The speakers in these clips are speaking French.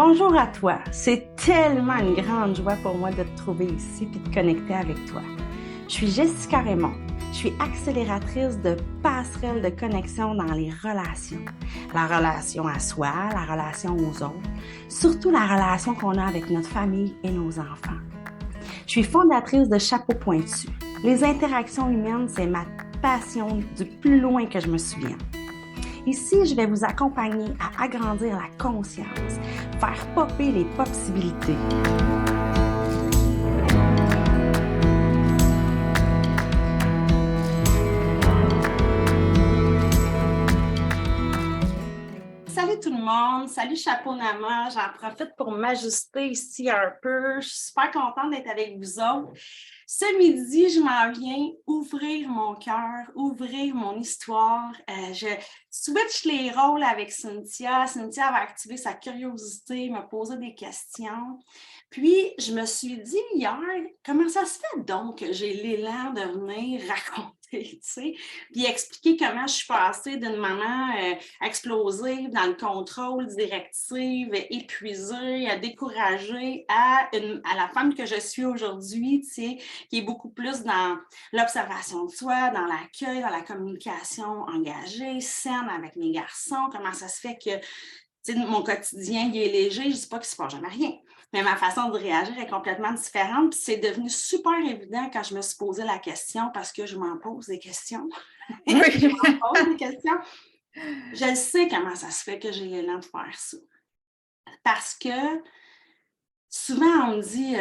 Bonjour à toi. C'est tellement une grande joie pour moi de te trouver ici et de connecter avec toi. Je suis Jessica Raymond. Je suis accélératrice de passerelles de connexion dans les relations. La relation à soi, la relation aux autres, surtout la relation qu'on a avec notre famille et nos enfants. Je suis fondatrice de Chapeau Pointu. Les interactions humaines, c'est ma passion du plus loin que je me souvienne. Ici, je vais vous accompagner à agrandir la conscience, faire popper les possibilités. Salut tout le monde, salut Chapeau Nama, j'en profite pour m'ajuster ici un peu. Je suis super contente d'être avec vous autres. Ce midi, je m'en viens ouvrir mon cœur, ouvrir mon histoire. Je switch les rôles avec Cynthia. Cynthia va activer sa curiosité, me poser des questions. Puis, je me suis dit hier, comment ça se fait donc que j'ai l'élan de venir raconter, tu sais, puis expliquer comment je suis passée d'une maman explosive dans le contrôle, directive, épuisée, découragée à la femme que je suis aujourd'hui, tu sais, qui est beaucoup plus dans l'observation de soi, dans l'accueil, dans la communication engagée, saine avec mes garçons. Comment ça se fait que mon quotidien il est léger, je ne dis pas qu'il ne se passe jamais rien. Mais ma façon de réagir est complètement différente. Puis c'est devenu super évident quand je me suis posé la question parce que je m'en pose des questions. Oui. Je m'en pose des questions. Je sais comment ça se fait que j'ai l'élan de faire ça. Parce que souvent, on me dit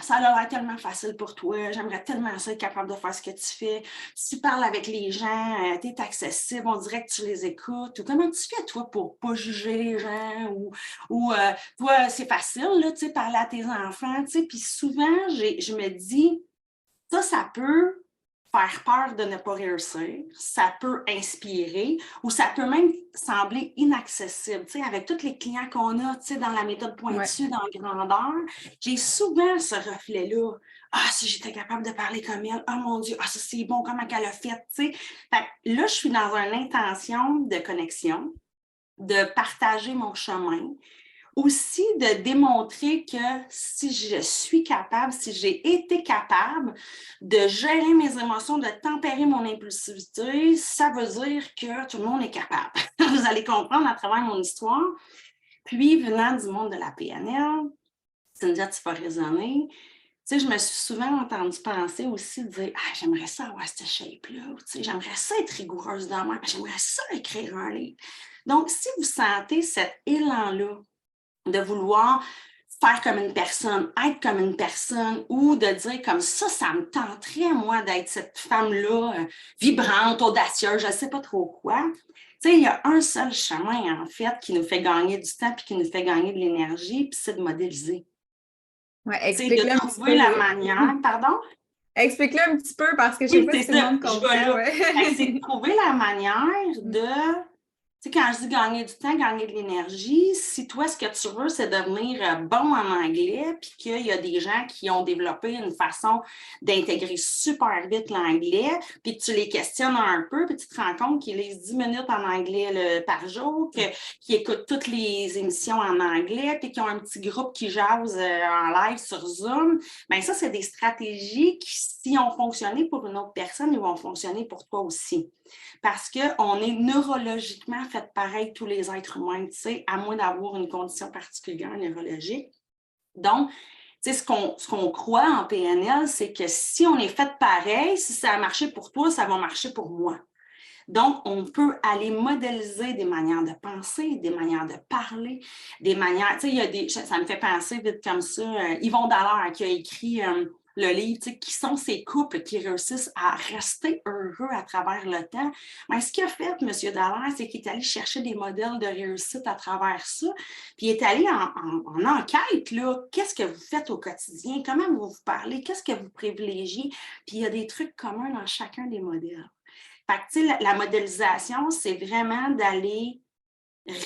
ça a l'air tellement facile pour toi, j'aimerais tellement ça être capable de faire ce que tu fais. Tu parles avec les gens, tu es accessible, on dirait que tu les écoutes. Ou comment tu fais, toi, pour ne pas juger les gens? Ou toi, c'est facile, là, tu sais, parler à tes enfants, tu sais. Puis souvent, je me dis, ça peut faire peur de ne pas réussir, ça peut inspirer ou ça peut même sembler inaccessible. Tu sais, avec tous les clients qu'on a, tu sais, dans la méthode pointue, dans la grandeur, j'ai souvent ce reflet-là. Ah, si j'étais capable de parler comme elle, oh mon Dieu, ah, ça c'est bon, comment qu'elle a fait, tu sais. Fait que là, je suis dans une intention de connexion, de partager mon chemin, aussi de démontrer que si je suis capable, si j'ai été capable de gérer mes émotions, de tempérer mon impulsivité, ça veut dire que tout le monde est capable. Vous allez comprendre à travers mon histoire. Puis, venant du monde de la PNL, Cynthia, tu vas raisonner. Tu sais, je me suis souvent entendue penser aussi, dire « Ah, j'aimerais ça avoir cette shape-là. » Tu sais, j'aimerais ça être rigoureuse dans moi. J'aimerais ça écrire un livre. Donc, si vous sentez cet élan-là, de vouloir faire comme une personne, être comme une personne ou de dire comme ça me tenterait, moi, d'être cette femme-là vibrante, audacieuse, je ne sais pas trop quoi. Tu sais, il y a un seul chemin, en fait, qui nous fait gagner du temps puis qui nous fait gagner de l'énergie, puis c'est de modéliser. Ouais, Tu sais, de explique-le un petit trouver peu. la manière, pardon? Explique-le un petit peu parce que je sais Oui, pas c'est si tout le ça, monde je vais comprend. là. Fait que c'est de Ouais. trouver la manière de, tu sais, quand je dis gagner du temps, gagner de l'énergie, si toi, ce que tu veux, c'est devenir bon en anglais, puis qu'il y a des gens qui ont développé une façon d'intégrer super vite l'anglais, puis que tu les questionnes un peu, puis tu te rends compte qu'ils lisent 10 minutes en anglais par jour, qu'ils écoutent toutes les émissions en anglais, puis qu'ils ont un petit groupe qui jase en live sur Zoom, bien ça, c'est des stratégies qui, si ont fonctionné pour une autre personne, ils vont fonctionner pour toi aussi. Parce qu'on est neurologiquement fait pareil tous les êtres humains, tu sais, à moins d'avoir une condition particulière neurologique. Donc, tu sais, ce qu'on croit en PNL, c'est que si on est fait pareil, si ça a marché pour toi, ça va marcher pour moi. Donc, on peut aller modéliser des manières de penser, des manières de parler, des manières, tu sais, il y a des, ça me fait penser vite comme ça, Yvon Dallaire qui a écrit le livre, tu sais, qui sont ces couples qui réussissent à rester heureux à travers le temps. Mais ce qu'il a fait, M. Dallaire, c'est qu'il est allé chercher des modèles de réussite à travers ça, puis il est allé en enquête, là, qu'est-ce que vous faites au quotidien, comment vous vous parlez, qu'est-ce que vous privilégiez, puis il y a des trucs communs dans chacun des modèles. Fait que, tu sais, la modélisation, c'est vraiment d'aller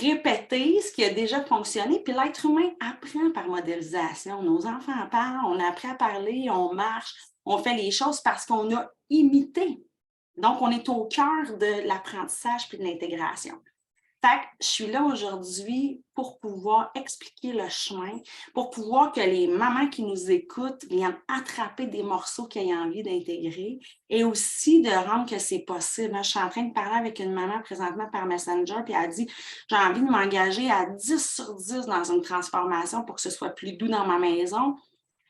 répéter ce qui a déjà fonctionné. Puis l'être humain apprend par modélisation. Nos enfants parlent, on apprend à parler, on marche, on fait les choses parce qu'on a imité. Donc, on est au cœur de l'apprentissage puis de l'intégration. Fait que je suis là aujourd'hui pour pouvoir expliquer le chemin, pour pouvoir que les mamans qui nous écoutent viennent attraper des morceaux qu'ils aient envie d'intégrer et aussi de rendre que c'est possible. Je suis en train de parler avec une maman présentement par Messenger, puis elle dit « J'ai envie de m'engager à 10/10 dans une transformation pour que ce soit plus doux dans ma maison. »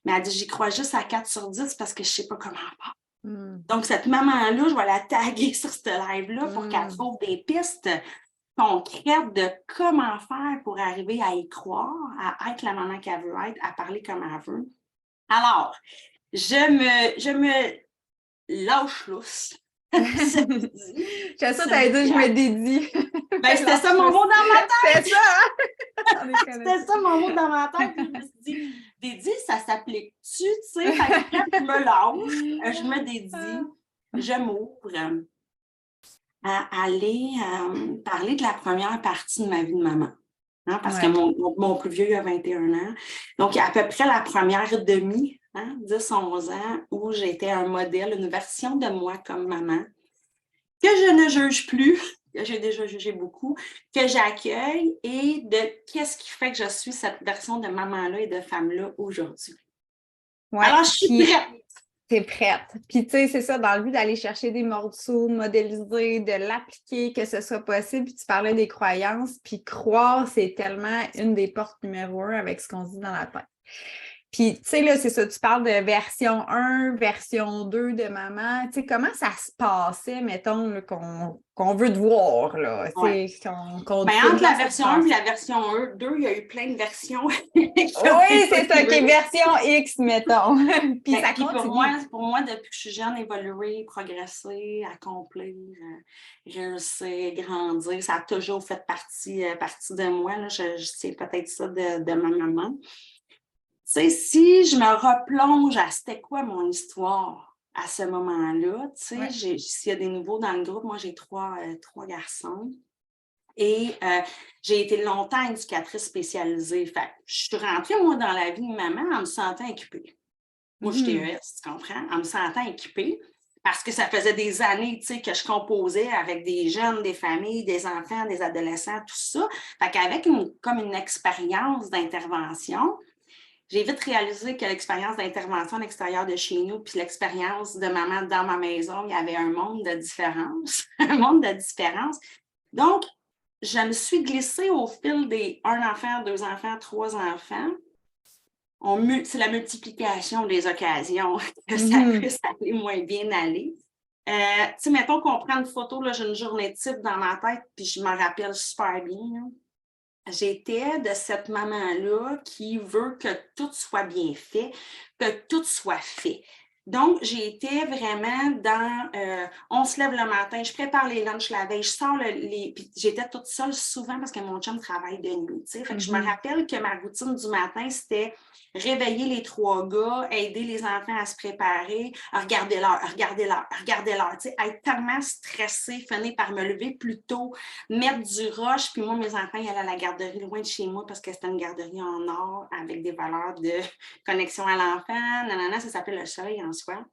Mais elle dit « J'y crois juste à 4/10 parce que je ne sais pas comment faire. » Donc, cette maman-là, je vais la taguer sur ce live-là pour qu'elle trouve des pistes concrète de comment faire pour arriver à y croire, à être la maman qu'elle veut être, à parler comme elle veut. Alors, je me lâche lousse. J'ai ça, t'avais dit, je me dédie. Ben, c'était ça mon mot dans ma tête. C'était ça, hein? C'était ça mon mot dans ma tête. Puis je me suis dit, dédie, ça s'applique-tu, tu sais? Fait que quand je me lâche, je me dédie, je m'ouvre à aller parler de la première partie de ma vie de maman. Hein, parce que mon plus vieux, il a 21 ans. Donc, il y a à peu près la première demi, 10-11 ans, où j'étais un modèle, une version de moi comme maman, que je ne juge plus, que j'ai déjà jugé beaucoup, que j'accueille et de qu'est-ce qui fait que je suis cette version de maman-là et de femme-là aujourd'hui. Ouais, alors, je suis prête. T'es prête. Puis, tu sais, c'est ça, dans le but d'aller chercher des morceaux, modéliser, de l'appliquer, que ce soit possible. Puis, tu parlais des croyances. Puis, croire, c'est tellement une des portes numéro 1 avec ce qu'on se dit dans la tête. Puis, tu sais, là, c'est ça, tu parles de version 1, version 2 de maman. Tu sais, comment ça se passait, mettons, là, qu'on veut te voir, là? Ouais. Entre la version 1 et la version 2, il y a eu plein de versions. Oui, c'est ça, qui est version X, mettons. Puis, ça continue. Pour moi, depuis que je suis jeune, évoluer, progresser, accomplir, réussir, grandir, ça a toujours fait partie de moi. Là. C'est peut-être ça de ma maman. Tu sais, si je me replonge à c'était quoi mon histoire à ce moment-là, tu sais, s'il y a des nouveaux dans le groupe, moi, j'ai trois garçons. Et j'ai été longtemps éducatrice spécialisée. Fait que je suis rentrée, moi, dans la vie de maman en me sentant équipée. Moi, j'étais ES, tu comprends? En me sentant équipée. Parce que ça faisait des années, tu sais, que je composais avec des jeunes, des familles, des enfants, des adolescents, tout ça. Fait qu'avec comme une expérience d'intervention, j'ai vite réalisé que l'expérience d'intervention à l'extérieur de chez nous, puis l'expérience de maman dans ma maison, il y avait un monde de différence. Un monde de différence. Donc, je me suis glissée au fil des 1 enfant, 2 enfants, 3 enfants. C'est la multiplication des occasions que ça puisse aller moins bien aller. Tu sais, mettons qu'on prend une photo, là, j'ai une journée type dans ma tête, puis je m'en rappelle super bien. Là. J'étais de cette maman-là qui veut que tout soit bien fait, que tout soit fait. Donc, j'ai été vraiment dans on se lève le matin, je prépare les lunchs la veille, je sors puis j'étais toute seule souvent parce que mon chum travaille de nuit. Fait que je me rappelle que ma routine du matin, c'était réveiller les 3 gars, aider les enfants à se préparer, regarder l'heure, être tellement stressée, finir par me lever plus tôt, mettre du rush, puis moi, mes enfants, ils allaient à la garderie loin de chez moi parce que c'était une garderie en or avec des valeurs de connexion à l'enfant, ça s'appelle le soleil en soi.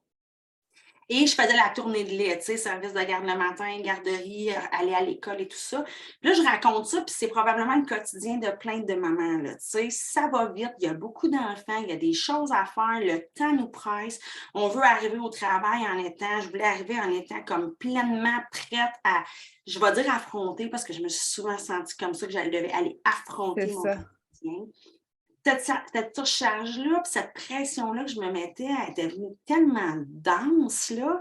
Et je faisais la tournée de lait, tu sais, service de garde le matin, garderie, aller à l'école et tout ça. Là, je raconte ça, puis c'est probablement le quotidien de plein de mamans, là, tu sais. Ça va vite, il y a beaucoup d'enfants, il y a des choses à faire, le temps nous presse. On veut arriver au travail je voulais arriver en étant comme pleinement prête à, je vais dire affronter, parce que je me suis souvent sentie comme ça, que je devais aller affronter mon quotidien. Cette surcharge-là, puis cette pression-là que je me mettais, elle est devenue tellement dense, là,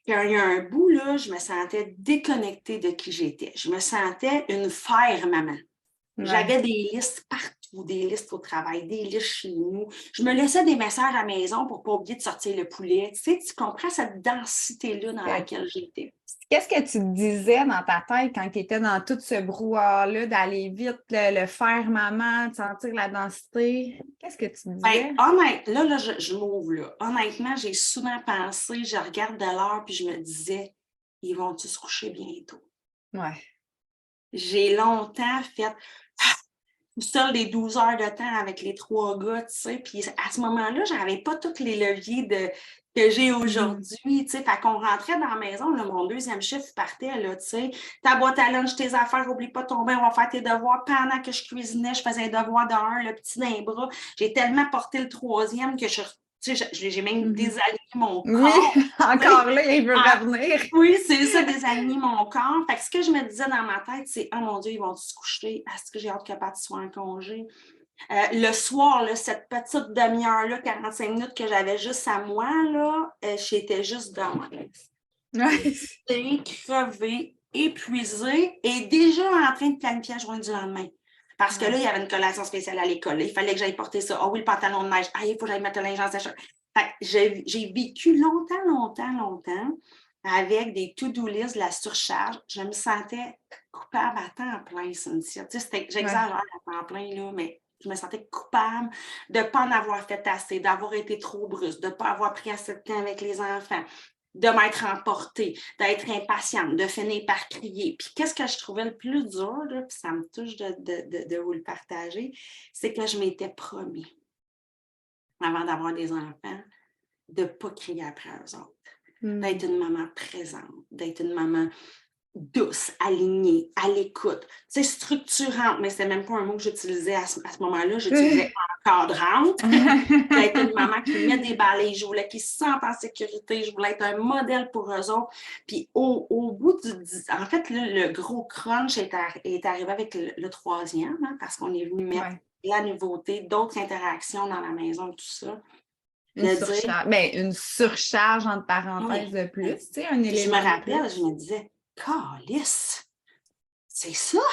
qu'il y a un bout, là, je me sentais déconnectée de qui j'étais. Je me sentais une maman. Ouais. J'avais des listes partout, des listes au travail, des listes chez nous. Je me laissais des messages à la maison pour ne pas oublier de sortir le poulet. Tu sais, tu comprends cette densité-là dans laquelle j'étais. Qu'est-ce que tu te disais dans ta tête quand tu étais dans tout ce brouhaha-là, d'aller vite, le faire maman, de sentir la densité? Qu'est-ce que tu te disais? Là, je m'ouvre là. Honnêtement, j'ai souvent pensé, je regarde de l'heure puis je me disais, ils vont-tu se coucher bientôt? Ouais. J'ai longtemps fait tout seul des 12 heures de temps avec les 3 gars, tu sais, puis à ce moment-là, je n'avais pas tous les leviers de que j'ai aujourd'hui, tu sais, fait qu'on rentrait dans la maison, là, mon deuxième chiffre partait, là, tu sais, ta boîte à lunch, tes affaires, oublie pas de tomber, on va faire tes devoirs. Pendant que je cuisinais, je faisais un devoir de un, le petit d'un bras. J'ai tellement porté le troisième que tu sais, j'ai même désaligné mon Oui, corps. encore là, il veut Ah, revenir. oui, c'est ça, désaligner mon corps. Fait que ce que je me disais dans ma tête, c'est « Oh mon Dieu, ils vont se coucher? Est-ce que j'ai hâte que Pat soit en congé? » Le soir, là, cette petite demi-heure-là, 45 minutes que j'avais juste à moi, là, j'étais juste dans ma tête. Crevée, épuisée et déjà en train de planifier la journée du lendemain. Parce que là, il y avait une collation spéciale à l'école. Il fallait que j'aille porter ça. Ah oui, le pantalon de neige. Ah, il faut que j'aille mettre le linge en sécheur. J'ai vécu longtemps avec des to-do list, la surcharge. Je me sentais coupable à temps plein, Cynthia. Tu sais, j'exagère à temps plein, là, mais je me sentais coupable de ne pas en avoir fait assez, d'avoir été trop brusque, de ne pas avoir pris assez de temps avec les enfants, de m'être emportée, d'être impatiente, de finir par crier. Puis qu'est-ce que je trouvais le plus dur, là, puis ça me touche de vous le partager, c'est que je m'étais promis, avant d'avoir des enfants, de ne pas crier après eux autres, d'être une maman présente, d'être une maman douce, alignée, à l'écoute, tu sais, structurante, mais c'est même pas un mot que j'utilisais à ce moment-là, j'utilisais encadrante, d'être une maman qui met des balais, je voulais qu'ils se sentent en sécurité, je voulais être un modèle pour eux autres, puis au bout en fait, là, le gros crunch est arrivé avec le troisième, hein, parce qu'on est venu mettre la nouveauté, d'autres interactions dans la maison, tout ça. Une surcharge entre parenthèses de plus, tu sais, un élément. Je me rappelle, je me disais, calisse, c'est ça?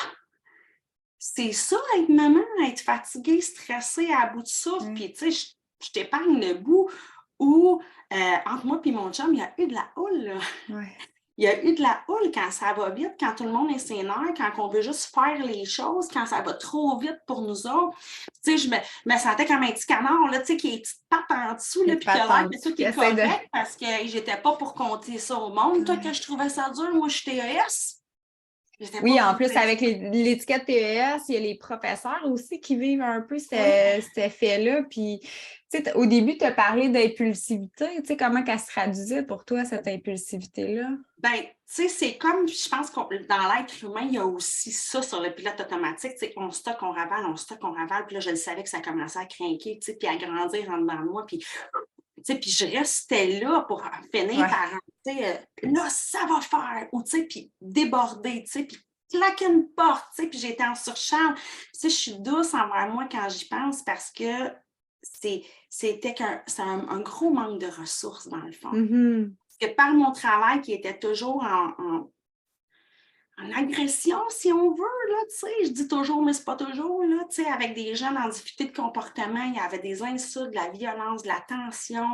C'est ça, être maman, être fatiguée, stressée, à bout de souffle. Puis, tu sais, je t'épargne le bout où, entre moi et mon chum, il y a eu de la houle, là. Il y a eu de la houle quand ça va vite, quand tout le monde est sénère, quand on veut juste faire les choses, quand ça va trop vite pour nous autres. Tu sais, je me sentais comme un petit canard, là, tu sais, qui a les petites pattes en dessous, là, puis qui a l'air que tout est correct parce que j'étais pas pour compter ça au monde. Toi, que je trouvais ça dur, moi, je suis TES. Oui, en plus, avec l'étiquette TES, il y a les professeurs aussi qui vivent un peu cet effet-là. Puis, tu sais, au début, tu as parlé d'impulsivité. Tu sais, comment elle se traduisait pour toi, cette impulsivité-là? Bien, tu sais, c'est comme, je pense que dans l'être humain, il y a aussi ça sur le pilote automatique. Tu sais, on stocke, on ravale. Puis là, je le savais que ça commençait à craquer, tu sais, puis à grandir en dedans de moi. Puis, tu sais, puis je restais là pour finir par, tu sais, là, ça va faire. Ou, tu sais, puis déborder, tu sais, puis claquer une porte, tu sais, puis j'étais en surcharge. Tu sais, je suis douce envers moi quand j'y pense parce que c'est un gros manque de ressources, dans le fond. Parce que par mon travail qui était toujours en agression, si on veut, là, tu sais, je dis toujours, mais c'est pas toujours, là, tu sais, avec des jeunes en difficulté de comportement, il y avait des insultes, de la violence, de la tension,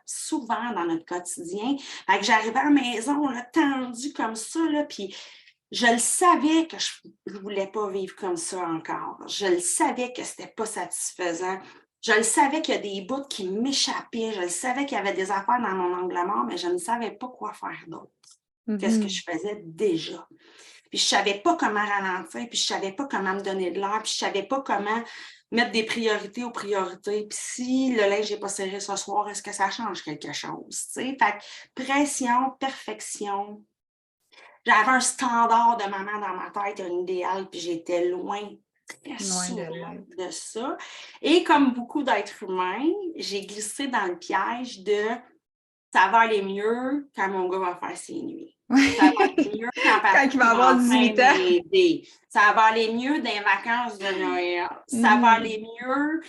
souvent dans notre quotidien. Fait que j'arrivais à la maison, là, tendue comme ça, là, puis je le savais que je ne voulais pas vivre comme ça encore. Je le savais que c'était pas satisfaisant. Je le savais qu'il y a des bouts qui m'échappaient. Je le savais qu'il y avait des affaires dans mon angle mort, mais je ne savais pas quoi faire d'autre que ce que je faisais déjà. Puis je ne savais pas comment ralentir, puis je ne savais pas comment me donner de l'air, puis je ne savais pas comment mettre des priorités aux priorités. Puis si le linge n'est pas serré ce soir, est-ce que ça change quelque chose? T'sais? Fait que pression, perfection. J'avais un standard de maman dans ma tête, un idéal, puis j'étais loin, très souvent de ça. Et comme beaucoup d'êtres humains, j'ai glissé dans le piège de « ça va aller mieux quand mon gars va faire ses nuits ». Ça va aller mieux quand il va avoir 18 ans. Ça va aller mieux dans les vacances de Noël. Ça va aller mieux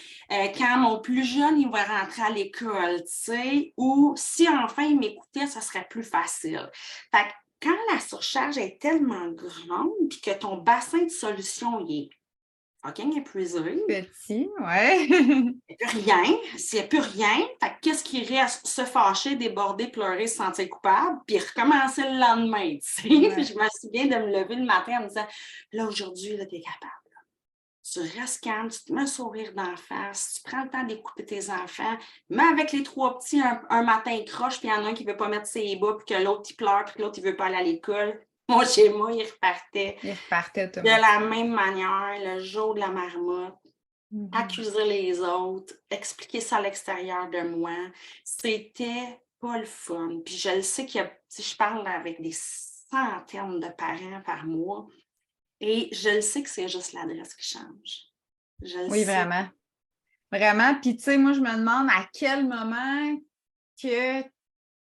quand mon plus jeune, il va rentrer à l'école, tu sais, ou si enfin il m'écoutait, ça serait plus facile. Fait que quand la surcharge est tellement grande puis que ton bassin de solution il est fucking épuisé. Petit, ouais. Il n'y a plus rien. S'il n'y a plus rien, fait que qu'est-ce qui reste? Se fâcher, déborder, pleurer, se sentir coupable, puis recommencer le lendemain, tu sais. Puis je me souviens de me lever le matin en me disant, là, aujourd'hui, tu es capable. Tu restes calme, tu te mets un sourire d'en face, tu prends le temps d'écouter tes enfants, mais avec les trois petits, un matin, ils crochent, puis il y en a un qui ne veut pas mettre ses bas, puis que l'autre, il pleure, puis que l'autre, il ne veut pas aller à l'école. Mon schéma, il repartait. De la même manière, le jour de la marmotte, accuser les autres, expliquer ça à l'extérieur de moi. C'était pas le fun. Puis je le sais qu'il y a, je parle avec des centaines de parents par mois et je le sais que c'est juste l'adresse qui change. Je le Oui, sais. vraiment. Vraiment. Puis, tu sais, moi, je me demande à quel moment que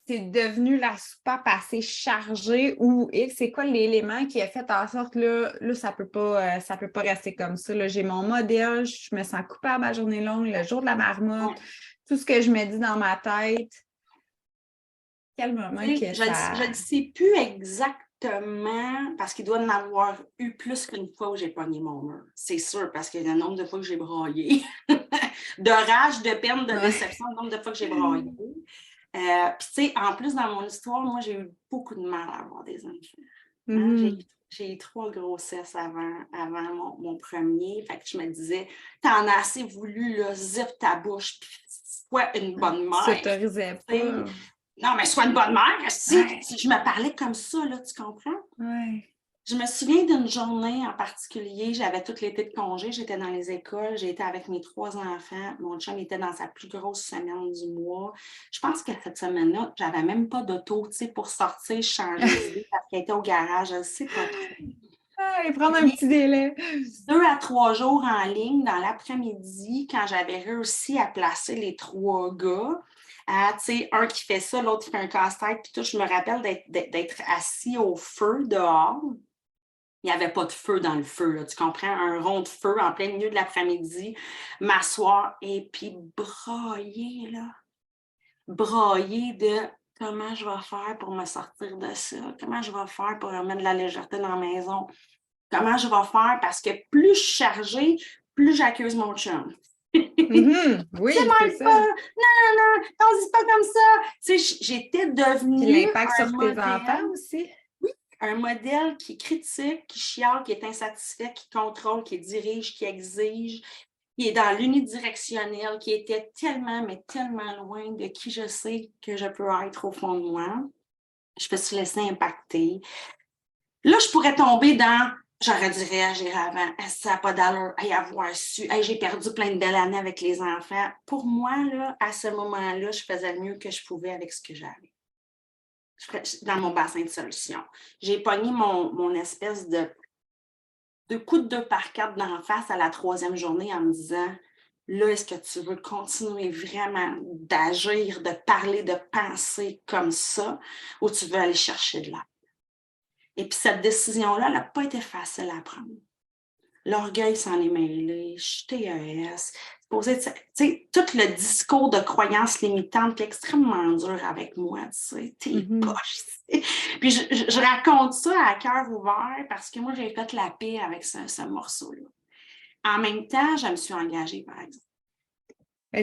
c'est devenu la soupape assez chargée ou c'est quoi l'élément qui a fait en sorte là ça peut pas rester comme ça. Là. J'ai mon modèle, je me sens coupable à journée longue, le jour de la marmotte, tout ce que je me dis dans ma tête. Quel moment que ça. Je ne sais plus exactement parce qu'il doit en avoir eu plus qu'une fois où j'ai pogné mon mur. C'est sûr, parce qu'il y a le nombre de fois que j'ai braillé. De rage, de peine, de déception, le nombre de fois que j'ai braillé. Puis, tu sais, en plus, dans mon histoire, moi, j'ai eu beaucoup de mal à avoir des enfants. Hein? J'ai eu 3 grossesses avant mon premier. Fait que je me disais, t'en as assez voulu, là, zip ta bouche, puis sois une bonne mère. Tu t'autorisais pas. Non, mais sois une bonne mère. Si je me parlais comme ça, là, tu comprends? Ouais. Je me souviens d'une journée en particulier, j'avais tout l'été de congé, j'étais dans les écoles, j'étais avec mes 3 enfants, mon chum était dans sa plus grosse semaine du mois. Je pense que cette semaine-là, j'avais même pas d'auto, tu sais, pour sortir, changer d'idée parce qu'elle était au garage, je ne sais pas trop. Et prendre un petit délai. 2 à 3 jours en ligne dans l'après-midi, quand j'avais réussi à placer les 3 gars, tu sais, un qui fait ça, l'autre qui fait un casse-tête, puis tout, je me rappelle d'être assis au feu dehors. Il n'y avait pas de feu dans le feu, là, tu comprends? Un rond de feu en plein milieu de l'après-midi, m'asseoir et puis brailler, là. Brailler de comment je vais faire pour me sortir de ça, comment je vais faire pour remettre de la légèreté dans la maison, comment je vais faire parce que plus je suis chargée, plus j'accuse mon chum. Oui, c'est ça. pas, non, on dit pas comme ça. Tu sais, j'étais devenue. Puis l'impact sur tes modèle. enfants aussi. Un modèle qui critique, qui chiale, qui est insatisfait, qui contrôle, qui dirige, qui exige, qui est dans l'unidirectionnel, qui était tellement, mais tellement loin de qui je sais que je peux être au fond de moi. Je me suis laissée impacter. Là, je pourrais tomber dans j'aurais dû réagir avant. Ça n'a pas d'allure. Avoir su. J'ai perdu plein de belles années avec les enfants. Pour moi, là, à ce moment-là, je faisais le mieux que je pouvais avec ce que j'avais. Dans mon bassin de solution. J'ai pogné mon espèce de coup de 2 par 4 d'en face à la 3e journée en me disant là, est-ce que tu veux continuer vraiment d'agir, de parler, de penser comme ça ou tu veux aller chercher de l'aide? Et puis cette décision-là, elle n'a pas été facile à prendre. L'orgueil s'en est mêlé, je suis TES. Tout le discours de croyances limitantes est extrêmement dur avec moi, tu sais, t'es poche. Puis je raconte ça à cœur ouvert parce que moi, j'ai fait la paix avec ce morceau-là. En même temps, je me suis engagée, par exemple.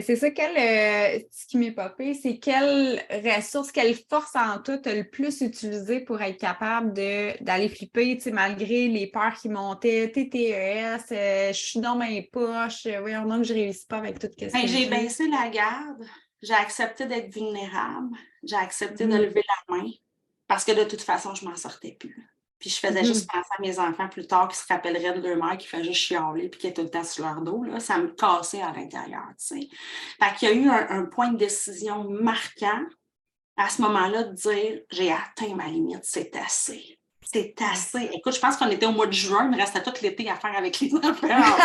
C'est ça, ce qui m'est popé, c'est quelle ressource, quelle force en toi tu as le plus utilisé pour être capable d'aller flipper, tu sais, malgré les peurs qui montaient, TTES, je suis dans mes poches, voyons donc, je réussis pas avec tout ce que J'ai baissé la garde, j'ai accepté d'être vulnérable, j'ai accepté de lever la main parce que de toute façon, je m'en sortais plus. Puis je faisais juste penser à mes enfants plus tard qui se rappelleraient de leur mère qui fait juste chialer puis qui est tout le temps sur leur dos. Là. Ça me cassait à l'intérieur, tu sais. Fait qu'il y a eu un point de décision marquant à ce moment-là de dire « J'ai atteint ma limite, c'est assez. » C'est assez. Écoute, je pense qu'on était au mois de juin, il me restait tout l'été à faire avec les enfants.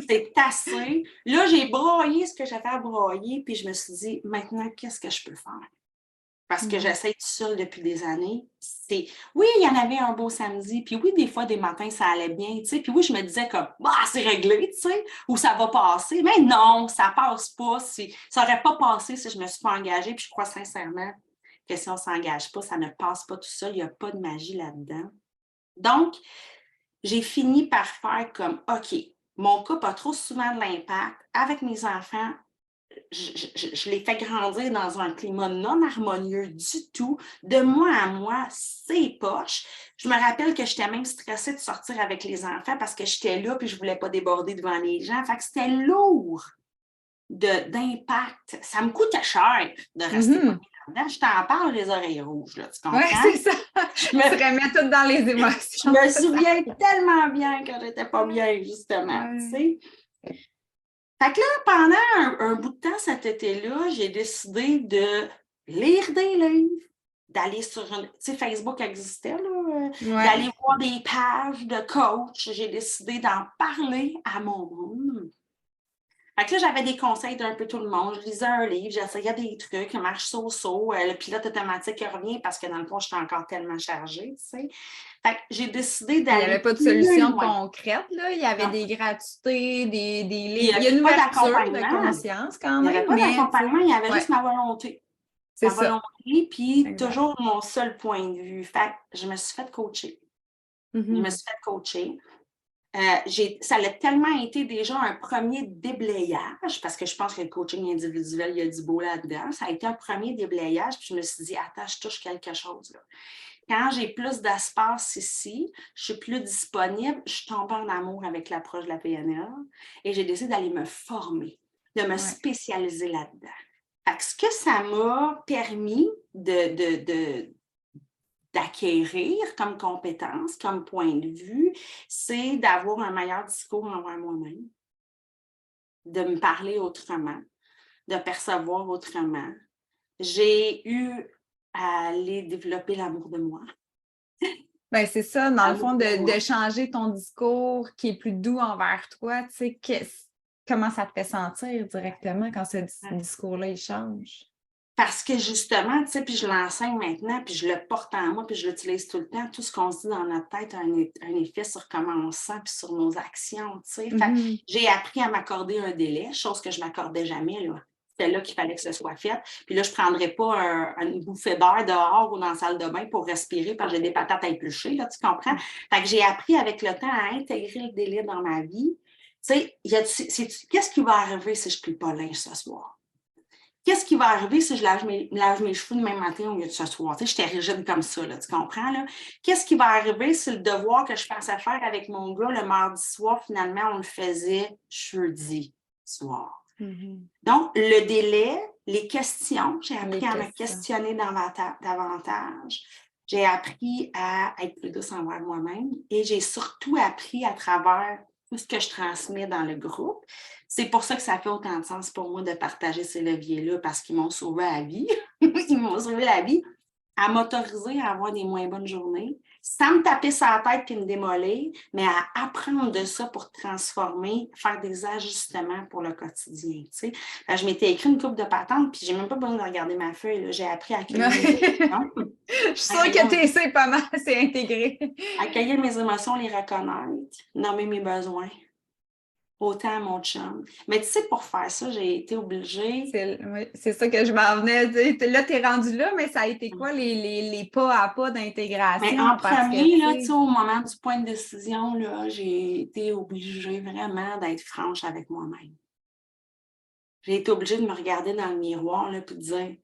C'est assez. Là, j'ai broyé ce que j'avais à broyer, puis je me suis dit, maintenant, qu'est-ce que je peux faire? Parce que j'essaie tout seul depuis des années. Oui, il y en avait un beau samedi, puis oui, des fois, des matins, ça allait bien, tu sais. Puis oui, je me disais comme, c'est réglé, tu sais, ou ça va passer. Mais non, ça passe pas. Ça n'aurait pas passé si je me suis pas engagée, puis je crois sincèrement que si on ne s'engage pas, ça ne passe pas tout seul. Il n'y a pas de magie là-dedans. Donc, j'ai fini par faire comme, OK, mon couple a trop souvent de l'impact. Avec mes enfants, je les fais grandir dans un climat non harmonieux du tout. De moi à moi, c'est poche. Je me rappelle que j'étais même stressée de sortir avec les enfants parce que j'étais là puis je ne voulais pas déborder devant les gens. Fait que c'était lourd d'impact. Ça me coûtait cher de rester là-dedans. Je t'en parle les oreilles rouges, là, tu comprends? Oui, c'est ça. Je me remets tout dans les émotions. Je me souviens tellement bien que j'étais pas bien, justement, tu sais. Fait que là, pendant un bout de temps cet été-là, j'ai décidé de lire des livres, d'aller sur tu sais, Facebook existait, là, d'aller voir des pages de coach. J'ai décidé d'en parler à mon monde. Fait que là, j'avais des conseils d'un peu tout le monde. Je lisais un livre, j'essayais des trucs, marche saut, le pilote automatique revient parce que dans le fond, j'étais encore tellement chargée, tu sais. Fait que j'ai décidé Il n'y d'aller avait pas de plus solution loin. concrète, là. Il y avait Non. des gratuités, des livres. Il Il y a une pas ouverture de d'accompagnement. conscience quand Il n'y avait même, pas mais d'accompagnement, il y avait juste ouais, ma volonté. c'est Ma ça. volonté, puis Exact. toujours mon seul point de vue. Fait que je me suis fait coacher. Je me suis fait coacher. Ça a tellement été déjà un premier déblayage, parce que je pense que le coaching individuel, il y a du beau là-dedans. Ça a été un premier déblayage, puis je me suis dit, attends, je touche quelque chose là. Quand j'ai plus d'espace ici, je suis plus disponible, je suis tombée en amour avec l'approche de la PNL et j'ai décidé d'aller me former, de me spécialiser là-dedans. Fait que ce que ça m'a permis d'acquérir comme compétence, comme point de vue, c'est d'avoir un meilleur discours envers moi-même, de me parler autrement, de percevoir autrement. J'ai eu à aller développer l'amour de moi. Ben, c'est ça, dans le fond, de changer ton discours qui est plus doux envers toi, tu sais, comment ça te fait sentir directement quand ce discours-là, il change? Parce que justement, tu sais, puis je l'enseigne maintenant, puis je le porte en moi, puis je l'utilise tout le temps. Tout ce qu'on se dit dans notre tête a un effet sur comment on se sent, puis sur nos actions, tu sais. Fait que j'ai appris à m'accorder un délai, chose que je ne m'accordais jamais, là. C'était là qu'il fallait que ce soit fait. Puis là, je ne prendrais pas une bouffée d'air dehors ou dans la salle de bain pour respirer parce que j'ai des patates à éplucher, là, tu comprends? Fait que j'ai appris avec le temps à intégrer le délai dans ma vie. Tu sais, qu'est-ce qui va arriver si je ne plie pas le linge ce soir? Qu'est-ce qui va arriver si je lave mes cheveux demain matin au lieu de ce soir? Tu sais, j'étais rigide comme ça, là, tu comprends? Là? Qu'est-ce qui va arriver si le devoir que je pensais faire avec mon gars le mardi soir, finalement, on le faisait jeudi soir? Donc, le délai, les questions, j'ai appris à me questionner davantage. J'ai appris à être plus douce envers moi-même et j'ai surtout appris à travers tout ce que je transmets dans le groupe. C'est pour ça que ça fait autant de sens pour moi de partager ces leviers-là parce qu'ils m'ont sauvé la vie. Ils m'ont sauvé la vie à m'autoriser à avoir des moins bonnes journées, sans me taper sur la tête et me démolir, mais à apprendre de ça pour transformer, faire des ajustements pour le quotidien. Tu sais. Je m'étais écrit une couple de patentes, puis j'ai même pas besoin de regarder ma feuille. Là. J'ai appris à accueillir mes émotions. Je suis sûre que tu essaies pas mal, c'est intégré. Accueillir mes émotions, les reconnaître, nommer mes besoins. Autant à mon chum. Mais tu sais, pour faire ça, j'ai été obligée. C'est ça que je m'en venais dire. Là, tu es rendu là, mais ça a été quoi les pas à pas d'intégration? Mais en premier, là, au moment du point de décision, là, j'ai été obligée vraiment d'être franche avec moi-même. J'ai été obligée de me regarder dans le miroir et de dire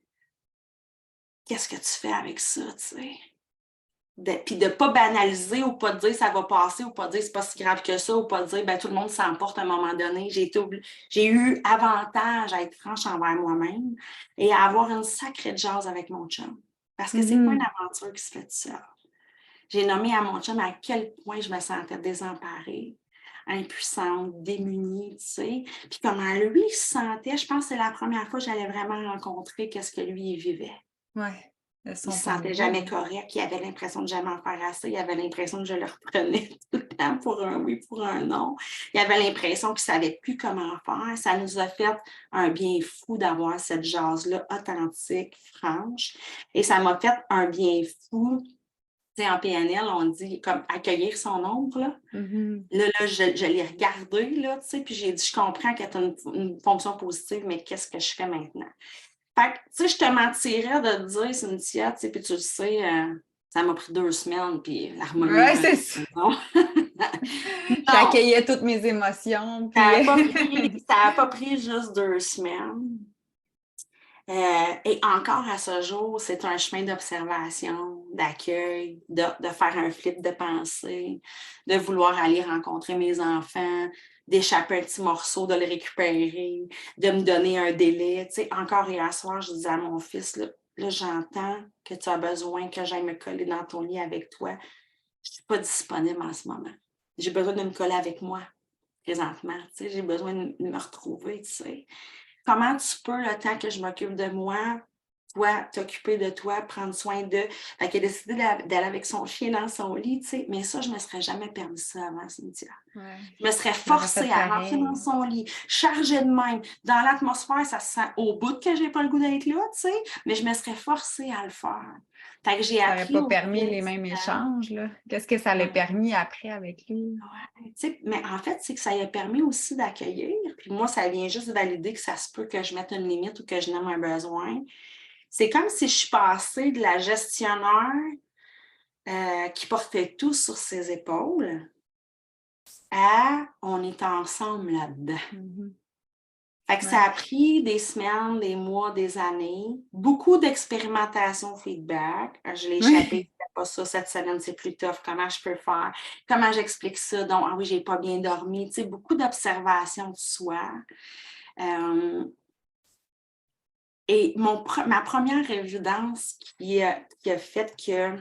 qu'est-ce que tu fais avec ça, tu sais? Puis de ne pas banaliser ou pas de dire ça va passer ou pas de dire c'est pas si grave que ça ou pas de dire ben, tout le monde s'emporte à un moment donné. J'ai eu avantage à être franche envers moi-même et à avoir une sacrée jase avec mon chum. Parce que c'est pas une aventure qui se fait toute seule. J'ai nommé à mon chum à quel point je me sentais désemparée, impuissante, démunie, tu sais. Puis comment lui il se sentait, je pense que c'est la première fois que j'allais vraiment rencontrer qu'est-ce que lui il vivait. Ouais. Il ne se sentait jamais correct, il avait l'impression de jamais en faire assez, il avait l'impression que je le reprenais tout le temps pour un oui, pour un non. Il avait l'impression qu'il ne savait plus comment faire. Ça nous a fait un bien fou d'avoir cette jase-là authentique, franche. Et ça m'a fait un bien fou. Tu sais, en PNL, on dit comme accueillir son ombre. Là, là je l'ai regardé, là, tu sais, puis j'ai dit, je comprends que tu as une fonction positive, mais qu'est-ce que je fais maintenant? Fait que, tu sais, je te mentirais de te dire, Cynthia, tu sais, puis tu le sais, ça m'a pris 2 semaines, puis l'harmonie. Oui, c'est ça. J'accueillais toutes mes émotions. Puis... Ça n'a pas pris juste 2 semaines. Et encore à ce jour, c'est un chemin d'observation, d'accueil, de faire un flip de pensée, de vouloir aller rencontrer mes enfants, d'échapper un petit morceau, de le récupérer, de me donner un délai. Tu sais, encore hier soir, je disais à mon fils, là, j'entends que tu as besoin que j'aille me coller dans ton lit avec toi. Je ne suis pas disponible en ce moment. J'ai besoin de me coller avec moi présentement. Tu sais, j'ai besoin de me retrouver, tu sais. Comment tu peux, le temps que je m'occupe de moi, toi, t'occuper de toi, prendre soin d'eux. Fait qu'elle a décidé d'aller avec son chien dans son lit, tu sais. Mais ça, je ne me serais jamais permis ça avant, Cynthia. Ouais. Je me serais J'aurais fait forcée à rentrer pareil. dans son lit, chargée de même. Dans l'atmosphère, ça se sent au bout que j'ai pas le goût d'être là, tu sais, mais je me serais forcée à le faire. Fait que j'ai Ça n'aurait appris pas au permis fil les du mêmes temps. échanges, là. Qu'est-ce que ça l'a Ouais, permis après avec lui? ouais. Tu sais, mais en fait, c'est que ça lui a permis aussi d'accueillir. Puis moi, ça vient juste valider que ça se peut que je mette une limite ou que je nomme un besoin. C'est comme si je suis passée de la gestionnaire qui portait tout sur ses épaules à on est ensemble là-dedans. Mhm. Fait que ça Ouais. a pris des semaines, des mois, des années, beaucoup d'expérimentation feedback. Je l'ai échappé, Oui. c'était pas ça cette semaine, c'est plus tough. Comment je peux faire? Comment j'explique ça? Donc, ah oui, j'ai pas bien dormi. Tu sais, beaucoup d'observation de soi. Et ma première évidence qui a fait que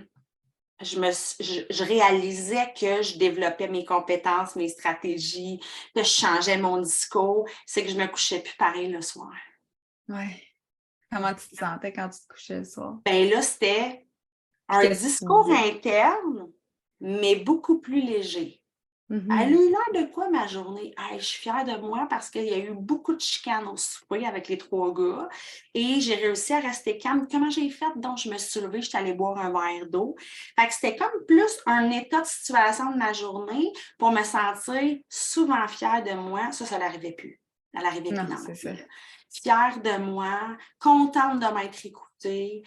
je réalisais que je développais mes compétences, mes stratégies, que je changeais mon discours, c'est que je me couchais plus pareil le soir. Ouais. Comment tu te sentais quand tu te couchais le soir? Ben là, c'était Puis un qu'est-ce que tu discours disais? interne, mais beaucoup plus léger. Elle a Mhm. eu l'air de quoi ma journée? Hey, je suis fière de moi parce qu'il y a eu beaucoup de chicanes au souper avec les 3 gars et j'ai réussi à rester calme. Comment j'ai fait? Donc, je me suis levée, je suis allée boire un verre d'eau. Fait que c'était comme plus un état de situation de ma journée pour me sentir souvent fière de moi. Ça n'arrivait plus. Ça n'arrivait plus Non, dans ma c'est ça. vie, là. Fière de moi, contente de m'être écoutée.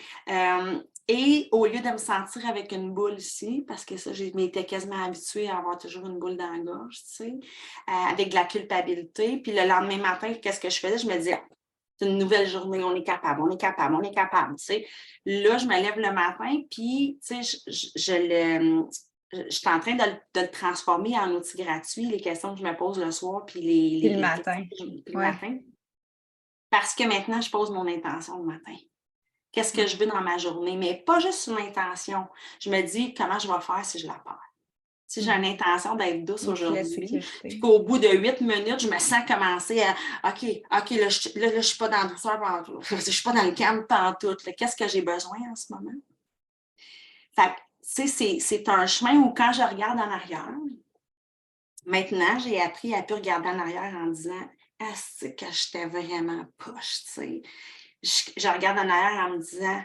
Et au lieu de me sentir avec une boule ici, parce que ça, je m'étais quasiment habituée à avoir toujours une boule dans la gorge, tu sais, avec de la culpabilité. Puis le lendemain matin, qu'est-ce que je faisais? Je me disais, c'est une nouvelle journée, on est capable, on est capable, on est capable, tu sais. Là, je me lève le matin, puis, tu sais, je suis en train de le transformer en outil gratuit, les questions que je me pose le soir, puis Puis le les questions matin. puis le Ouais. matin. Parce que maintenant, je pose mon intention le matin. Qu'est-ce que je veux dans ma journée? Mais pas juste une intention. Je me dis comment je vais faire si je la perds. Si j'ai une intention d'être douce Une clé de aujourd'hui, puis sécurité. qu'au bout de 8 minutes, je me sens commencer à OK, là, je suis pas dans la douceur pantoute. Je suis pas dans le calme pantoute. Qu'est-ce que j'ai besoin en ce moment? Fait que, tu sais, c'est un chemin où quand je regarde en arrière, maintenant, j'ai appris à plus regarder en arrière en disant ah, c'est que j'étais vraiment poche, tu sais. Je regarde en arrière en me disant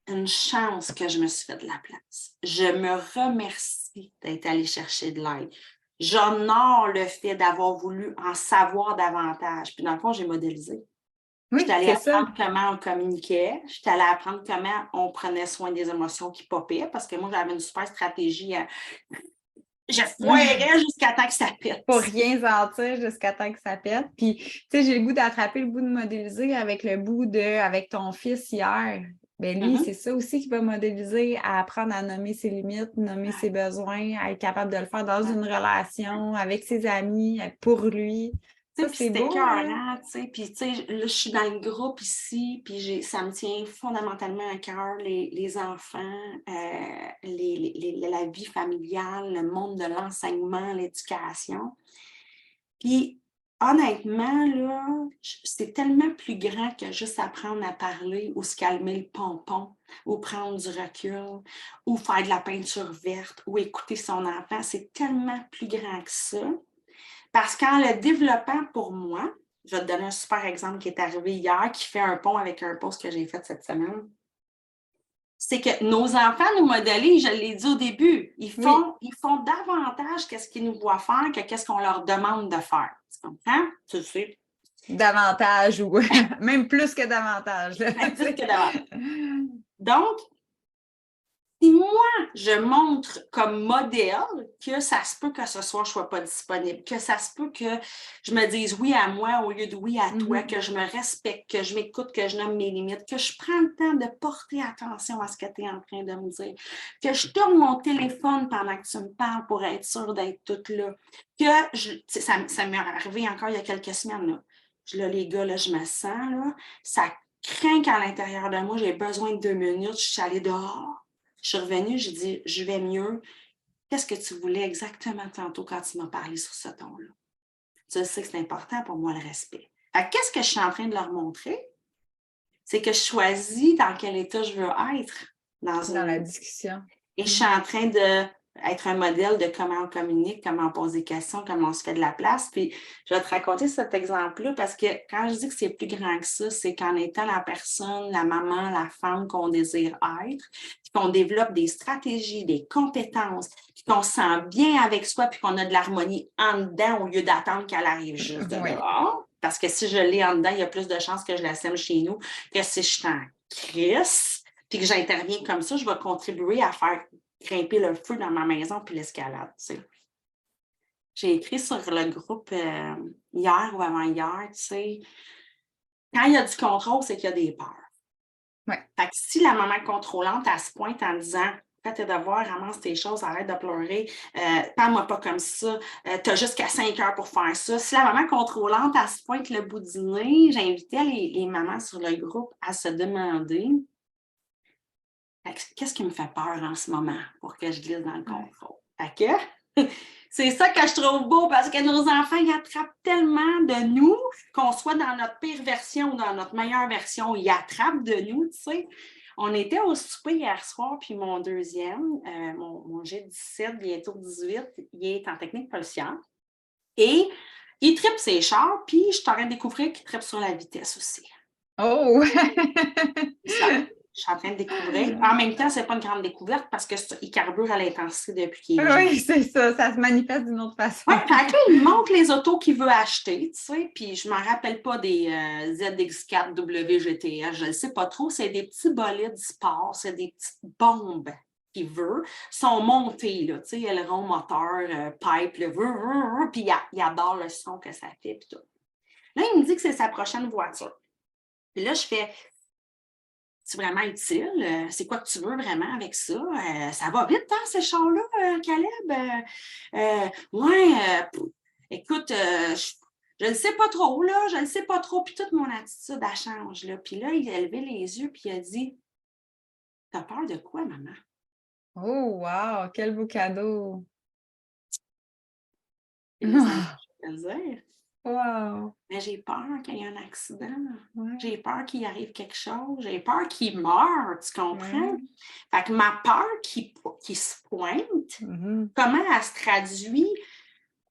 une chance que je me suis fait de la place. Je me remercie d'être allée chercher de l'aide. J'honore le fait d'avoir voulu en savoir davantage. Puis dans le fond, j'ai modélisé. J'étais Oui, allée c'est ça. apprendre comment on communiquait. J'étais allée apprendre comment on prenait soin des émotions qui popaient parce que moi, j'avais une super stratégie. Je foirais jusqu'à temps que ça pète. Pour rien sentir jusqu'à temps que ça pète. Puis, tu sais, j'ai le goût d'attraper le bout de modéliser avec le bout avec ton fils hier. Bien, lui, Mhm. c'est ça aussi qu'il va modéliser, à apprendre à nommer ses limites, nommer ses besoins, à être capable de le faire dans une relation, avec ses amis, pour lui. Tu Ça, sais, puis c'est c'était beau, là. écœurant, tu sais. Puis, tu sais, là, je suis dans le groupe ici, puis ça me tient fondamentalement à cœur, les enfants, la vie familiale, le monde de l'enseignement, l'éducation. Puis, honnêtement, là, c'est tellement plus grand que juste apprendre à parler ou se calmer le pompon ou prendre du recul ou faire de la peinture verte ou écouter son enfant. C'est tellement plus grand que ça. Parce qu'en le développant pour moi, je vais te donner un super exemple qui est arrivé hier, qui fait un pont avec un post que j'ai fait cette semaine. C'est que nos enfants nous modélisent, je l'ai dit au début, Oui, ils font davantage qu'est-ce qu'ils nous voient faire que qu'est-ce qu'on leur demande de faire. Tu comprends? Tu le sais. davantage ou même plus que davantage, là, Plus tu sais. que davantage. Donc, si moi, je montre comme modèle que ça se peut que ce soir, je ne sois pas disponible, que ça se peut que je me dise oui à moi au lieu de oui à toi, que je me respecte, que je m'écoute, que je nomme mes limites, que je prends le temps de porter attention à ce que tu es en train de me dire, que je tourne mon téléphone pendant que tu me parles pour être sûre d'être toute là, ça m'est arrivé encore il y a quelques semaines, là. Là, les gars, là, je me sens, là, ça craint qu'à l'intérieur de moi, j'ai besoin de 2 minutes, je suis allée dehors. Je suis revenue, j'ai dit, je vais mieux. Qu'est-ce que tu voulais exactement tantôt quand tu m'as parlé sur ce ton-là? Tu sais que c'est important pour moi le respect. Qu'est-ce que je suis en train de leur montrer? c'est que je choisis dans quel état je veux être Dans la discussion. Et je suis en train d'être un modèle de comment on communique, comment on pose des questions, comment on se fait de la place. Puis je vais te raconter cet exemple-là parce que quand je dis que c'est plus grand que ça, c'est qu'en étant la personne, la maman, la femme qu'on désire être, puis qu'on développe des stratégies, des compétences, puis qu'on se sent bien avec soi, puis qu'on a de l'harmonie en dedans au lieu d'attendre qu'elle arrive juste de dehors. Parce que si je l'ai en dedans, il y a plus de chances que je la sème chez nous que si je suis en crise, puis que j'interviens comme ça, je vais contribuer à faire grimper le feu dans ma maison puis l'escalade. Tu sais. J'ai écrit sur le groupe hier ou avant-hier, tu sais, quand il y a du contrôle, c'est qu'il y a des peurs. Ouais. Fait que si la maman contrôlante, elle se pointe en disant fais tes devoirs, ramasse tes choses, arrête de pleurer, parle-moi pas comme ça, t'as jusqu'à 5 heures pour faire ça. Si la maman contrôlante, elle se pointe le bout du nez, j'invitais les mamans sur le groupe à se demander qu'est-ce qui me fait peur en ce moment pour que je glisse dans le contrôle? Fait que c'est ça que je trouve beau parce que nos enfants, ils attrapent tellement de nous, qu'on soit dans notre pire version ou dans notre meilleure version, ils attrapent de nous, tu sais. On était au souper hier soir, puis mon deuxième, mon G17, bientôt 18, il est en technique policière. Et il tripe ses chars, puis je suis en train de découvrir qu'il tripe sur la vitesse aussi. Oh! Je suis en train de découvrir. En même temps, c'est pas une grande découverte parce qu'il carbure à l'intensité depuis qu'il est jeune. Oui, c'est ça. Ça se manifeste d'une autre façon. Oui, fait que là, il montre les autos qu'il veut acheter, tu sais, puis je ne m'en rappelle pas des ZX4 WGTS, je ne sais pas trop. C'est des petits bolides sport, c'est des petites bombes qu'il veut. Ils sont montés, là, tu sais, aileron, moteur, pipe, le puis il adore le son que ça fait, puis tout. Là, il me dit que c'est sa prochaine voiture. Puis là, je fais... C'est vraiment utile? C'est quoi que tu veux vraiment avec ça? Ça va vite, hein, ces chars-là, Caleb? Écoute, je ne sais pas trop, là, je ne sais pas trop. Puis toute mon attitude, elle change, là. Puis là, il a levé les yeux, puis il a dit, « T'as peur de quoi, maman? » Oh, wow! Quel beau cadeau! Et les amis, je vais te le dire. Wow! Mais j'ai peur qu'il y ait un accident. Ouais. J'ai peur qu'il arrive quelque chose. J'ai peur qu'il meure, tu comprends? Ouais. Fait que ma peur qui se pointe, comment elle se traduit?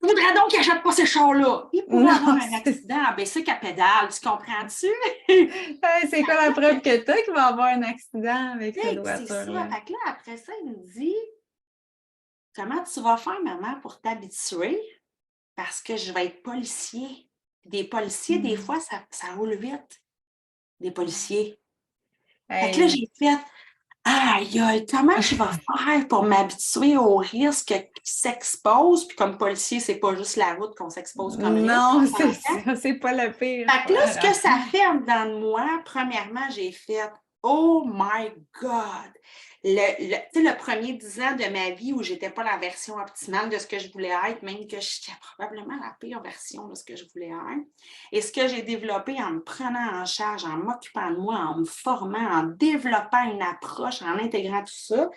Je voudrais donc qu'il n'achète pas ces chars-là. Il pourrait avoir un accident à baisser qu'à pédale, tu comprends-tu? C'est quoi la preuve que tu as qu'il va avoir un accident avec cette voiture-là? C'est ça. Fait que là, après ça, il me dit, comment tu vas faire, maman, pour t'habituer? Parce que je vais être policier. Des policiers, des fois, ça roule vite. Des policiers. Fait que là, j'ai fait, aïe, comment je vais faire pour m'habituer au risque qui s'expose? Puis comme policier, c'est pas juste la route qu'on s'expose comme risque. Non, c'est ça, c'est pas le pire. Fait que là, ce que ça fait en dedans de moi, premièrement, j'ai fait, oh my God! Le premier 10 ans de ma vie où j'étais pas la version optimale de ce que je voulais être, même que j'étais probablement la pire version de ce que je voulais être. Et ce que j'ai développé en me prenant en charge, en m'occupant de moi, en me formant, en développant une approche, en intégrant tout ça,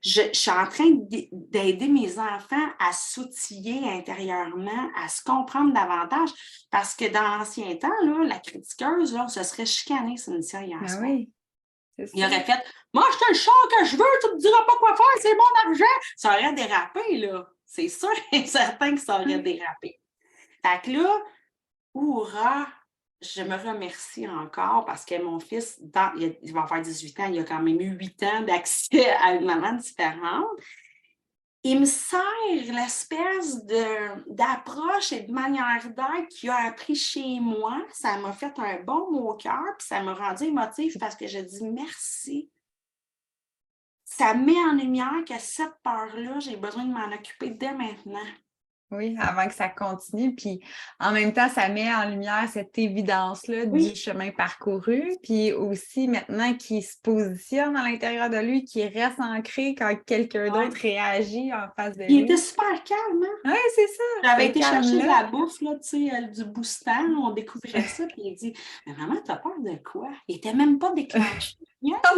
je suis en train d'aider mes enfants à s'outiller intérieurement, à se comprendre davantage, parce que dans l'ancien temps, là, la critiqueuse, là, on se serait chicanée sur une série hier soir. Oui. Il aurait fait « Moi, je te le char que je veux, tu me diras pas quoi faire, c'est mon argent! » Ça aurait dérapé, là. C'est sûr et certain que ça aurait dérapé. Fait que là, hurrah! Je me remercie encore parce que mon fils, il va avoir 18 ans, il a quand même eu 8 ans d'accès à une maman différente. Il me sert l'espèce d'approche et de manière d'être qu'il a appris chez moi. Ça m'a fait un bon mot au cœur, puis ça m'a rendu émotive parce que je dis merci. Ça met en lumière que cette peur-là, j'ai besoin de m'en occuper dès maintenant. Oui, avant que ça continue. Puis en même temps, ça met en lumière cette évidence-là du chemin parcouru. Puis aussi, maintenant, qu'il se positionne à l'intérieur de lui, qu'il reste ancré quand quelqu'un d'autre réagit en face de lui. Il était super calme, hein? Oui, c'est ça. J'avais été chercher de la bouffe, là, tu sais, du boostant. On découvrait ça, puis il dit « Mais maman, t'as peur de quoi? » Il était même pas déclenché.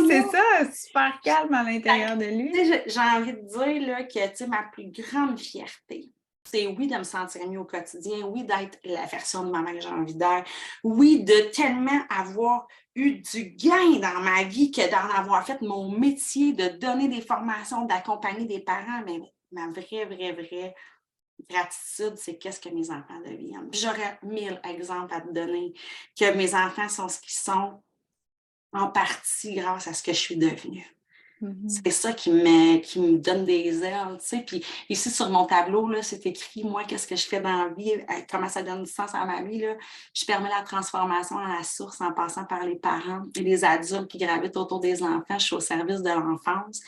C'est ça, super calme à l'intérieur de lui. J'ai envie de dire là, que ma plus grande fierté, c'est oui de me sentir mieux au quotidien, oui d'être la version de maman que j'ai envie d'être, oui de tellement avoir eu du gain dans ma vie que d'en avoir fait mon métier, de donner des formations, d'accompagner des parents. Mais ma vraie gratitude, c'est qu'est-ce que mes enfants deviennent. Puis j'aurais 1000 exemples à te donner que mes enfants sont ce qu'ils sont en partie grâce à ce que je suis devenue. C'est ça qui me donne des ailes, tu sais. Puis ici, sur mon tableau, là, c'est écrit, moi, qu'est-ce que je fais dans la vie, comment ça donne du sens à ma vie, là. Je permets la transformation à la source en passant par les parents et les adultes qui gravitent autour des enfants. Je suis au service de l'enfance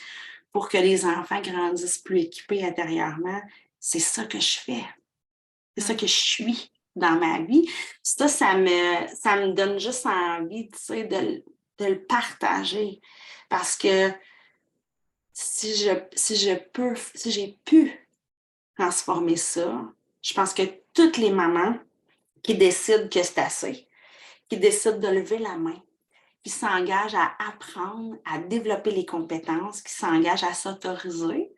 pour que les enfants grandissent plus équipés intérieurement. C'est ça que je fais. C'est ça que je suis dans ma vie. Ça me donne juste envie, tu sais, de le partager. Parce que si j'ai pu transformer ça, je pense que toutes les mamans qui décident que c'est assez, qui décident de lever la main, qui s'engagent à apprendre, à développer les compétences, qui s'engagent à s'autoriser,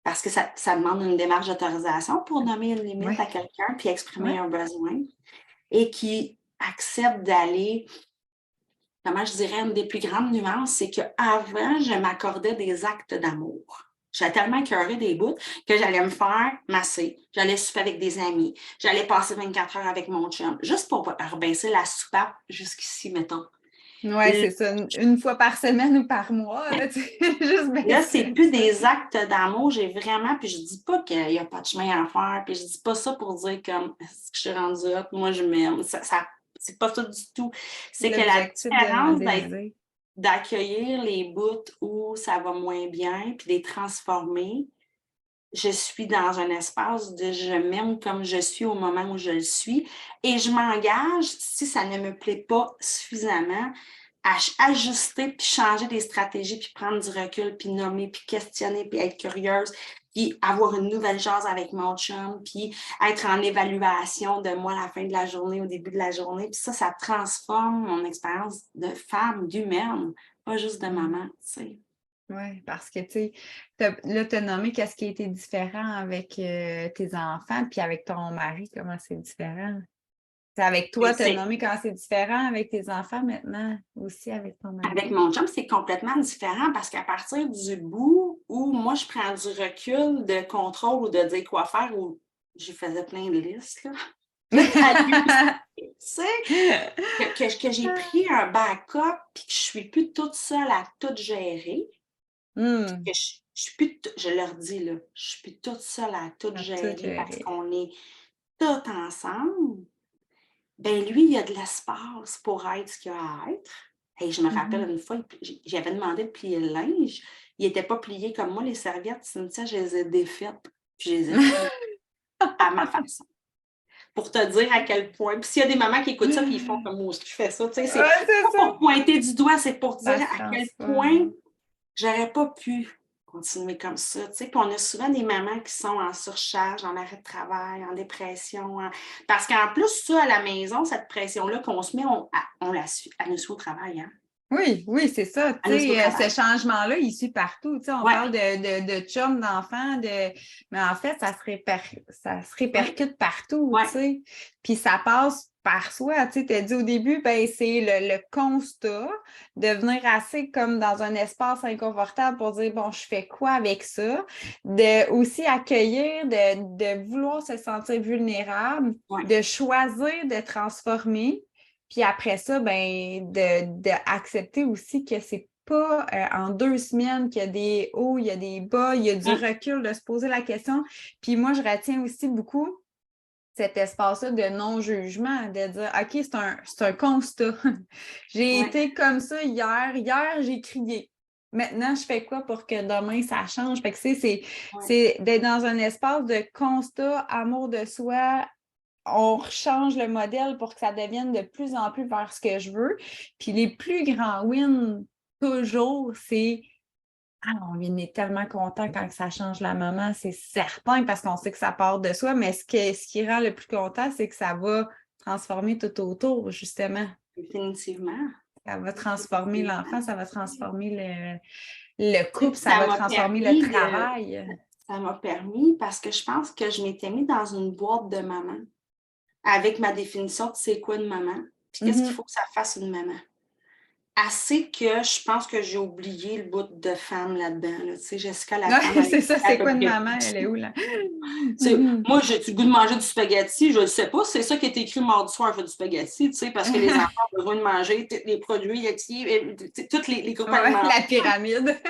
parce que ça demande une démarche d'autorisation pour nommer une limite à quelqu'un puis exprimer un besoin, et qui acceptent d'aller. Comment je dirais, une des plus grandes nuances, c'est qu'avant, je m'accordais des actes d'amour. J'étais tellement écœurée des bouts que j'allais me faire masser, j'allais souper avec des amis, j'allais passer 24 heures avec mon chum, juste pour rebaisser la soupape jusqu'ici, mettons. Oui, c'est ça, une fois par semaine ou par mois. Là, là c'est plus des actes d'amour, j'ai vraiment, puis je dis pas qu'il n'y a pas de chemin à faire, puis je dis pas ça pour dire comme, est-ce que je suis rendue hot, moi je m'aime, c'est pas ça du tout. C'est que la différence d'accueillir les bouts où ça va moins bien, puis de les transformer, je suis dans un espace de je m'aime comme je suis au moment où je le suis, et je m'engage, si ça ne me plaît pas suffisamment, à ajuster, puis changer des stratégies, puis prendre du recul, puis nommer, puis questionner, puis être curieuse, puis avoir une nouvelle chose avec mon chum, puis être en évaluation de moi à la fin de la journée, au début de la journée. Puis ça transforme mon expérience de femme, d'humaine, pas juste de maman, tu sais. Oui, parce que, tu sais, là, tu as nommé qu'est-ce qui a été différent avec tes enfants, puis avec ton mari, comment c'est différent? Avec toi, tu as nommé comment c'est différent avec tes enfants maintenant, aussi avec ton mari. Avec mon chum, c'est complètement différent parce qu'à partir du bout où moi, je prends du recul de contrôle ou de dire quoi faire, ou je faisais plein de listes, là. Tu sais, que j'ai pris un backup puis que je suis plus toute seule à tout gérer. Que je suis plus, je leur dis, là, je suis plus toute seule à tout gérer parce qu'on est tous ensemble. Ben lui, il a de l'espace pour être ce qu'il a à être. Hey, je me rappelle une fois, j'avais demandé de plier le linge. Il n'était pas plié comme moi, les serviettes. Cynthia, je les ai défaites. Puis je les ai pliées à ma façon. Pour te dire à quel point. Puis s'il y a des mamans qui écoutent ça, puis ils font comme moi, je fais ça. Tu sais, c'est pas pour pointer du doigt, c'est pour dire à quel point j'aurais pas pu continuer comme ça. Tu sais, puis on a souvent des mamans qui sont en surcharge, en arrêt de travail, en dépression. Parce qu'en plus, ça, à la maison, cette pression-là qu'on se met, elle nous suit au travail. Hein? Oui, c'est ça. Tu sais, ce changement-là, il suit partout. Tu sais, on parle de chum, d'enfants, mais en fait, ça se répercute partout. Tu sais. Puis ça passe par soi. Tu sais, as dit au début, ben, c'est le constat de venir assez comme dans un espace inconfortable pour dire, bon, je fais quoi avec ça? De aussi accueillir, de vouloir se sentir vulnérable, de choisir de transformer. Puis après ça, ben, d'accepter aussi que c'est pas en 2 semaines qu'il y a des hauts, il y a des bas, il y a du recul, de se poser la question. Puis moi, je retiens aussi beaucoup cet espace-là de non-jugement, de dire « OK, c'est un constat. J'ai été comme ça hier. Hier, j'ai crié. Maintenant, je fais quoi pour que demain, ça change? » Fait que c'est d'être dans un espace de constat, amour de soi. On change le modèle pour que ça devienne de plus en plus vers ce que je veux. Puis les plus grands wins, toujours, c'est on est tellement content quand ça change la maman, c'est certain, parce qu'on sait que ça part de soi, mais ce qui rend le plus content, c'est que ça va transformer tout autour, justement. Définitivement. Ça va transformer l'enfant, ça va transformer le couple, ça va transformer le travail. Ça m'a permis parce que je pense que je m'étais mis dans une boîte de maman avec ma définition de c'est quoi une maman, puis qu'est-ce qu'il faut que ça fasse une maman. assez que je pense que j'ai oublié le bout de femme là-dedans. Là. Tu sais, Jessica, la Ouais, femme, c'est ça, elle c'est peut quoi une plus. maman? Elle est où, là? Moi, j'ai le goût de manger du spaghetti, je ne sais pas. C'est ça qui est écrit mardi soir, je veux du spaghetti, tu sais, parce que les enfants ont besoin de manger tous les produits laitiers, tous les groupes Ouais, alimentaires. la pyramide.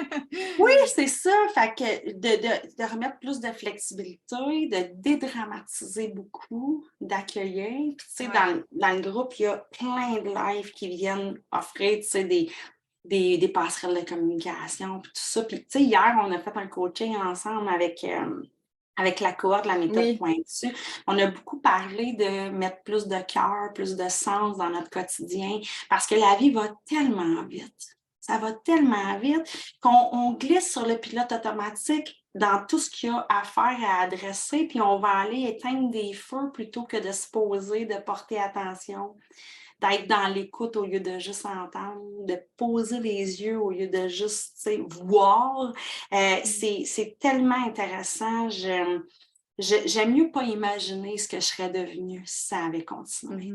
Oui, c'est ça. Fait que de remettre plus de flexibilité, de dédramatiser beaucoup, d'accueillir. Puis, tu sais, dans le groupe, il y a plein de lives qui viennent offrir, tu sais, des passerelles de communication, puis tout ça. Puis, tu sais, hier, on a fait un coaching ensemble avec la cohorte de la méthode Oui. pointue. On a beaucoup parlé de mettre plus de cœur, plus de sens dans notre quotidien, parce que la vie va tellement vite. Ça va tellement vite qu'on glisse sur le pilote automatique dans tout ce qu'il y a à faire, à adresser, puis on va aller éteindre des feux plutôt que de se poser, de porter attention, d'être dans l'écoute au lieu de juste entendre, de poser les yeux au lieu de juste voir. C'est tellement intéressant. J'aime mieux pas imaginer ce que je serais devenue si ça avait continué.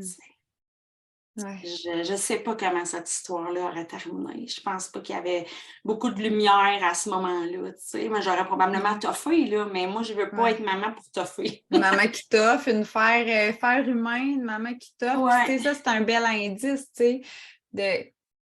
Ouais. Je ne sais pas comment cette histoire-là aurait terminé. Je pense pas qu'il y avait beaucoup de lumière à ce moment-là. Mais j'aurais probablement toffé, là, mais moi, je veux pas être maman pour toffer. Une maman qui t'offre, une faire humaine, une maman qui t'offre. Ouais. Ça, c'est un bel indice,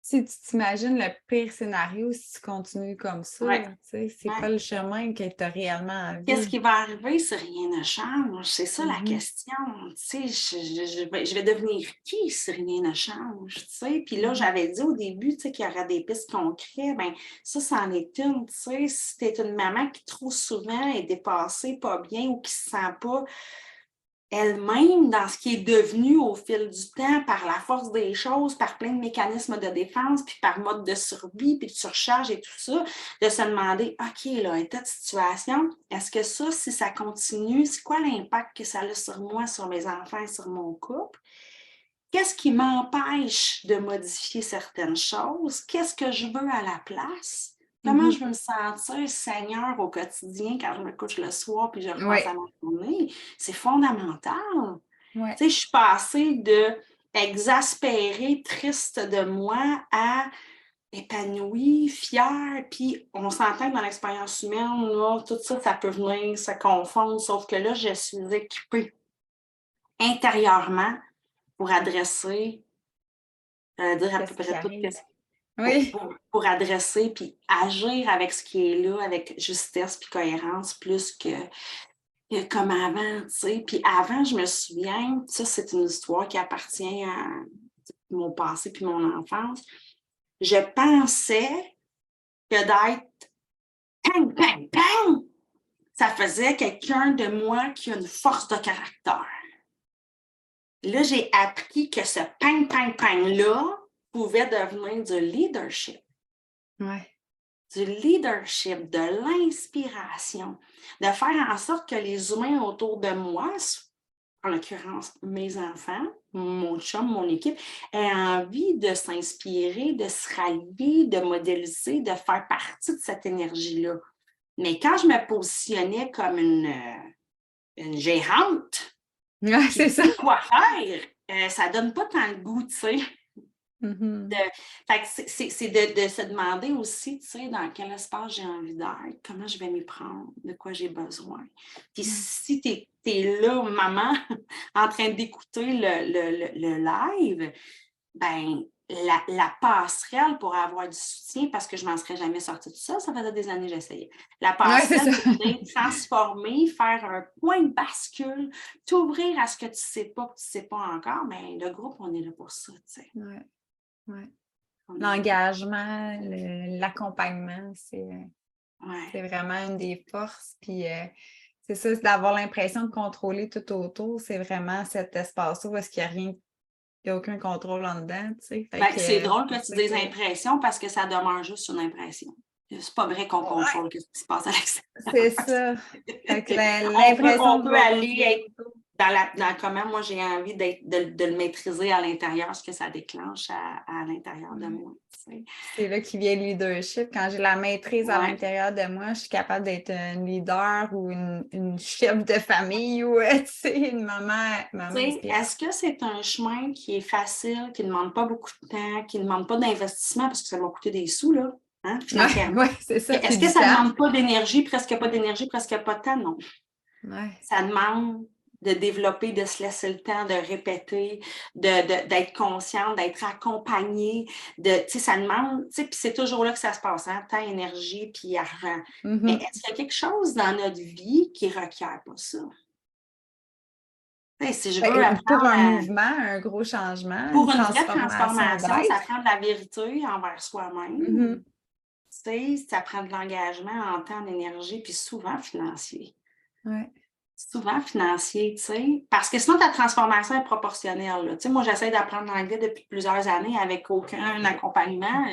si tu t'imagines le pire scénario si tu continues comme ça, Ouais. c'est quoi le chemin que tu as réellement envie? Qu'est-ce qui va arriver si rien ne change? C'est ça la question. Je vais devenir qui si rien ne change? Puis là, j'avais dit au début qu'il y aurait des pistes concrètes. Ben, ça, c'en est une. Si tu es une maman qui trop souvent est dépassée, pas bien ou qui ne se sent pas elle-même dans ce qui est devenu au fil du temps par la force des choses, par plein de mécanismes de défense, puis par mode de survie, puis de surcharge et tout ça, de se demander, OK, là, état de situation, est-ce que ça, si ça continue, c'est quoi l'impact que ça a sur moi, sur mes enfants et sur mon couple? Qu'est-ce qui m'empêche de modifier certaines choses? Qu'est-ce que je veux à la place? Comment je veux me sentir Seigneur au quotidien quand je me couche le soir puis je repense à ma journée? C'est fondamental. Ouais. Tu sais, je suis passée de exaspérée, triste de moi à épanouie, fière, puis on s'entend que dans l'expérience humaine, là, tout ça, ça peut venir se confondre, sauf que là, je suis équipée intérieurement pour adresser, dire à peu près tout pour adresser puis agir avec ce qui est là, avec justesse puis cohérence, plus que comme avant, tu sais. Puis avant, je me souviens, ça, c'est une histoire qui appartient à mon passé puis mon enfance. Je pensais que d'être pang, pang, pang, ça faisait quelqu'un de moi qui a une force de caractère. Là, j'ai appris que ce pang, pang, pang-là pouvait devenir du leadership. Ouais. Du leadership, de l'inspiration, de faire en sorte que les humains autour de moi, en l'occurrence mes enfants, mon chum, mon équipe, aient envie de s'inspirer, de se rallier, de modéliser, de faire partie de cette énergie-là. Mais quand je me positionnais comme une gérante, c'est ça. Quoi faire, ça donne pas tant le goût, tu sais. Fait que c'est de se demander aussi, tu sais, dans quel espace j'ai envie d'être, comment je vais m'y prendre, de quoi j'ai besoin. Puis si tu es là, maman, en train d'écouter le live, ben la passerelle pour avoir du soutien, parce que je ne m'en serais jamais sortie de ça, ça faisait des années que j'essayais. La passerelle pour transformer, faire un point de bascule, t'ouvrir à ce que tu ne sais pas, que tu ne sais pas encore, mais le groupe, on est là pour ça, tu sais. Ouais. L'engagement, l'accompagnement, c'est vraiment une des forces. Puis c'est ça, c'est d'avoir l'impression de contrôler tout autour. C'est vraiment cet espace-là où est-ce qu'il n'y a rien, il n'y a aucun contrôle en dedans. Tu sais. C'est drôle que tu dises impression parce que ça demeure juste une impression. C'est pas vrai qu'on contrôle ce qui se passe à l'extérieur. C'est ça. Fait que l'impression on peut aller être dans comment moi j'ai envie de le maîtriser à l'intérieur, ce que ça déclenche à l'intérieur de moi. C'est là qu'il vient le leadership. Quand j'ai la maîtrise à l'intérieur de moi, je suis capable d'être un leader ou une chef de famille ou une maman Est-ce que c'est un chemin qui est facile, qui ne demande pas beaucoup de temps, qui ne demande pas d'investissement parce que ça va coûter des sous, là, hein, financièrement? Oui, c'est ça. Est-ce que ça ne demande pas d'énergie, presque pas de temps? Non. Ouais. Ça demande de développer, de se laisser le temps, de répéter, d'être consciente, d'être accompagnée. Ça demande, puis c'est toujours là que ça se passe, hein, temps, énergie, puis argent. Mais est-ce qu'il y a quelque chose dans notre vie qui ne requiert pas ça? Si je veux pour un mouvement, un gros changement, pour une vraie transformation, ça prend de la vérité envers soi-même. Ça prend de l'engagement en temps, en énergie, puis souvent financier. Ouais. Souvent financier, parce que sinon ta transformation est proportionnelle. Là. Moi, j'essaie d'apprendre l'anglais depuis plusieurs années avec aucun accompagnement.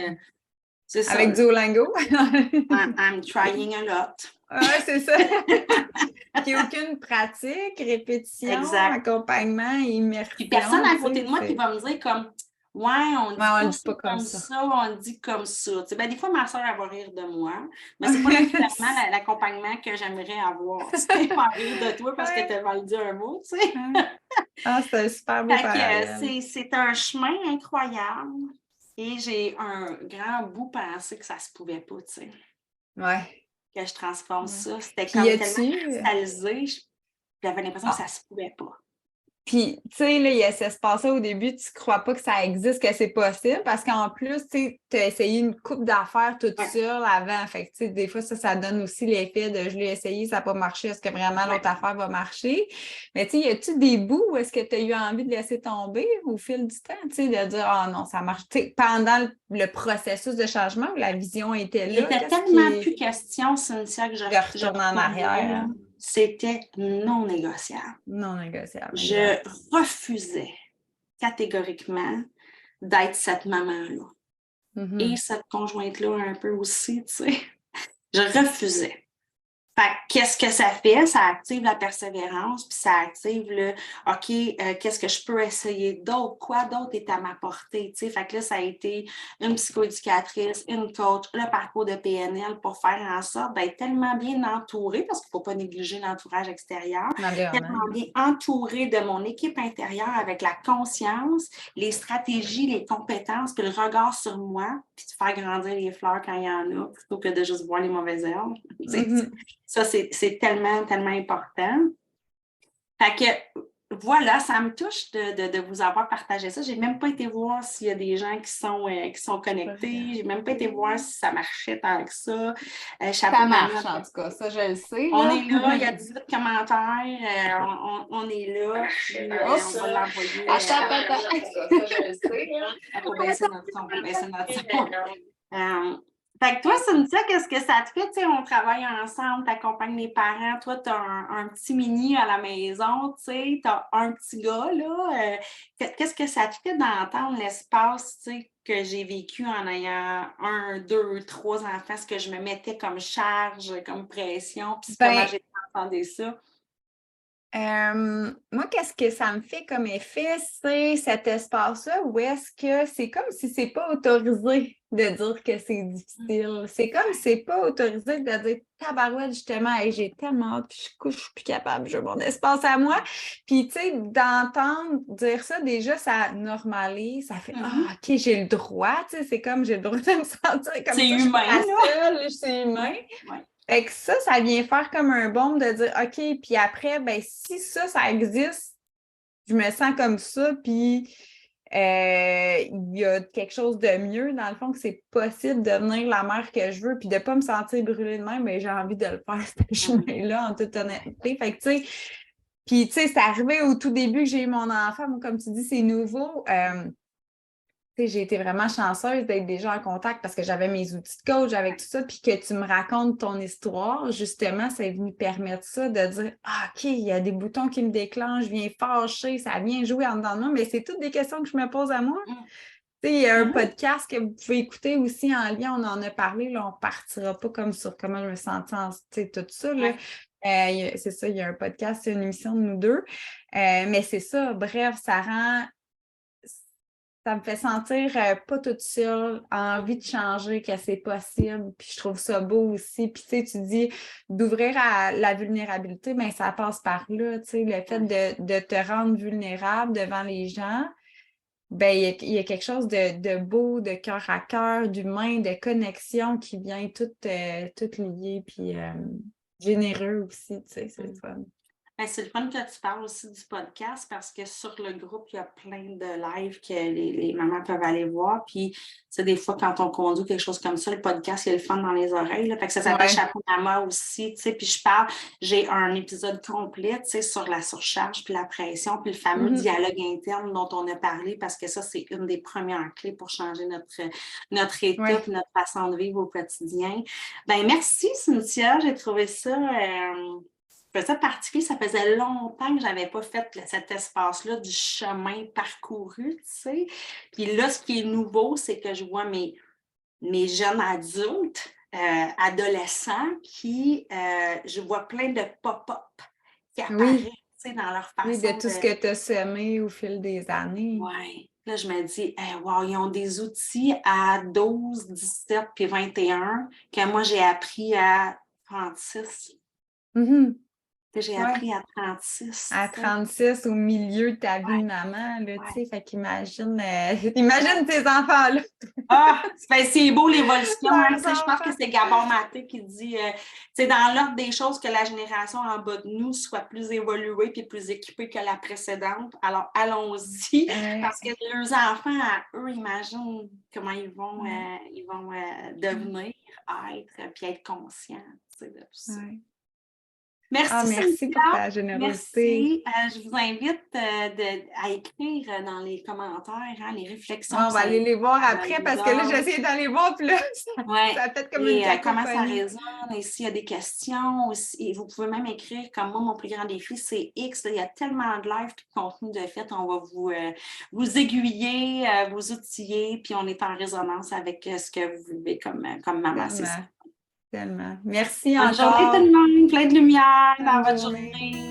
C'est ça. Avec Duolingo? I'm trying a lot. Ah, c'est ça. Il n'y a aucune pratique, répétition, accompagnement, immersion. Puis personne à côté de moi qui va me dire comme ouais, on dit pas comme ça, on dit comme ça. Des fois, ma soeur, elle va rire de moi, mais c'est pas nécessairement l'accompagnement que j'aimerais avoir. Elle va rire de toi parce que tu vas le dire un mot, tu sais. Ah, c'est un super beau parallèle. C'est un chemin incroyable et j'ai un grand bout pensé que ça se pouvait pas, tu sais. Ouais. Que je transforme ça. C'était comme tellement cristallisé, j'avais l'impression que ça se pouvait pas. Puis, tu sais, là, il y a cet espace-là au début, tu ne crois pas que ça existe, que c'est possible, parce qu'en plus, tu as essayé une couple d'affaires toute seule avant. Fait que, tu sais, des fois, ça donne aussi l'effet de je l'ai essayé, ça n'a pas marché, est-ce que vraiment l'autre affaire va marcher? Mais, tu sais, y a-tu des bouts où est-ce que tu as eu envie de laisser tomber au fil du temps, tu sais, de dire, ah non, ça marche. Tu sais, pendant le processus de changement où la vision était là. Il était tellement plus question, Cynthia, que je retourne en arrière. C'était non négociable. Non négociable. Je refusais catégoriquement d'être cette maman-là. Et cette conjointe-là un peu aussi, tu sais. Je refusais. Fait qu'est-ce que ça fait? Ça active la persévérance, puis ça active le OK, qu'est-ce que je peux essayer d'autre? Quoi d'autre est à ma portée? Tu sais, fait que là, ça a été une psychoéducatrice, une coach, le parcours de PNL pour faire en sorte d'être tellement bien entourée, parce qu'il ne faut pas négliger l'entourage extérieur, tellement bien entourée de mon équipe intérieure avec la conscience, les stratégies, les compétences, puis le regard sur moi, puis de faire grandir les fleurs quand il y en a, plutôt que de juste voir les mauvaises herbes. Ça, c'est tellement, tellement important. Fait que, voilà, ça me touche de vous avoir partagé ça. Je n'ai même pas été voir s'il y a des gens qui sont connectés. Je n'ai même pas été voir si ça marchait tant que ça. Ça marche, en tout cas. Ça, je le sais. On est là. Il y a 18 commentaires. On est là. Puis, on va l'envoyer. Attends. Ça, je le sais. Il faut baisser notre son. Fait que toi, Cynthia, qu'est-ce que ça te fait? Tu sais, on travaille ensemble, tu accompagnes les parents. Toi, tu as un petit mini à la maison, tu sais, tu as un petit gars, là. Qu'est-ce que ça te fait d'entendre l'espace, tu sais, que j'ai vécu en ayant 1, 2, 3 enfants, ce que je me mettais comme charge, comme pression, puis comment j'ai entendu ça? Moi, qu'est-ce que ça me fait comme effet, c'est cet espace-là où est-ce que c'est comme si c'est pas autorisé de dire que c'est difficile. C'est comme si c'est pas autorisé de dire tabarouette, justement, hey, j'ai tellement hâte, puis je suis plus capable, j'ai mon espace à moi. Puis, tu sais, d'entendre dire ça, déjà, ça normalise, ça fait ah, OK, j'ai le droit, tu sais, c'est comme j'ai le droit de me sentir comme c'est ça. Humain, c'est humain. Ouais. Fait que ça vient faire comme un baume de dire OK, puis après, ben si ça existe, je me sens comme ça, puis il y a quelque chose de mieux, dans le fond, que c'est possible de devenir la mère que je veux, puis de ne pas me sentir brûlée de même, mais j'ai envie de le faire, ce chemin-là, en toute honnêteté. Fait que, tu sais, puis, tu sais, c'est arrivé au tout début que j'ai eu mon enfant. Moi, comme tu dis, c'est nouveau. J'ai été vraiment chanceuse d'être déjà en contact parce que j'avais mes outils de coach avec tout ça, puis que tu me racontes ton histoire, justement, ça est venu permettre ça, de dire ah, OK, il y a des boutons qui me déclenchent, je viens fâcher, ça vient jouer en dedans de moi, mais c'est toutes des questions que je me pose à moi. sais, il y a un Mhm. podcast que vous pouvez écouter aussi en lien, on en a parlé, là, on ne partira pas comme sur comment je me sentais, tu sais, tout ça, là. C'est ça, il y a un podcast, c'est une émission de nous deux. Mais c'est ça, bref, ça me fait sentir pas toute seule, envie de changer, que c'est possible. Puis je trouve ça beau aussi. Puis tu sais, tu dis d'ouvrir à la vulnérabilité, mais ça passe par là. Tu sais, le fait de te rendre vulnérable devant les gens, ben il y a quelque chose de beau, de cœur à cœur, d'humain, de connexion qui vient tout lié, puis généreux aussi, tu sais, c'est le fun. Ben, c'est le fun que tu parles aussi du podcast parce que sur le groupe, il y a plein de lives que les mamans peuvent aller voir. Puis, c'est des fois, quand on conduit quelque chose comme ça, le podcast, il y a le fun dans les oreilles. Là. Fait que ça s'appelle Ouais. Chapeau Mama aussi. Tu sais, puis j'ai un épisode complet, tu sais, sur la surcharge, puis la pression, puis le fameux dialogue interne dont on a parlé parce que ça, c'est une des premières clés pour changer notre état puis notre façon de vivre au quotidien. Ben merci, Cynthia. J'ai trouvé ça... particulier, ça faisait longtemps que je n'avais pas fait cet espace-là du chemin parcouru, tu sais. Puis là, ce qui est nouveau, c'est que je vois mes jeunes adultes, adolescents, qui, je vois plein de pop-up qui apparaissent, tu sais, dans leur façon de tout ce que tu as semé au fil des années. Oui. Là, je me dis, wow, ils ont des outils à 12, 17 puis 21 que moi, j'ai appris à 36. J'ai appris à 36. À 36 au milieu de ta vie de maman, là, tu sais, fait qu'imagine imagine tes enfants-là. C'est beau l'évolution. Hein, je pense que c'est Gabor Maté qui dit c'est dans l'ordre des choses que la génération en bas de nous soit plus évoluée et plus équipée que la précédente. Alors, allons-y, parce que leurs enfants, eux, imaginent comment ils vont devenir, être, puis être conscients de tout ça. Merci pour ta générosité. Merci. Je vous invite à écrire dans les commentaires les réflexions. On va aller les voir après parce que là, j'essaie d'aller voir, puis là, ça fait comme une cacophonie. Comment ça résonne, et s'il y a des questions, aussi, vous pouvez même écrire comme moi, mon plus grand défi, c'est X. Là, il y a tellement de live et de contenu de fait. On va vous aiguiller, vous outiller, puis on est en résonance avec ce que vous vivez comme maman. Tellement. Merci Bonne encore. journée tout le monde, plein de lumière dans votre journée.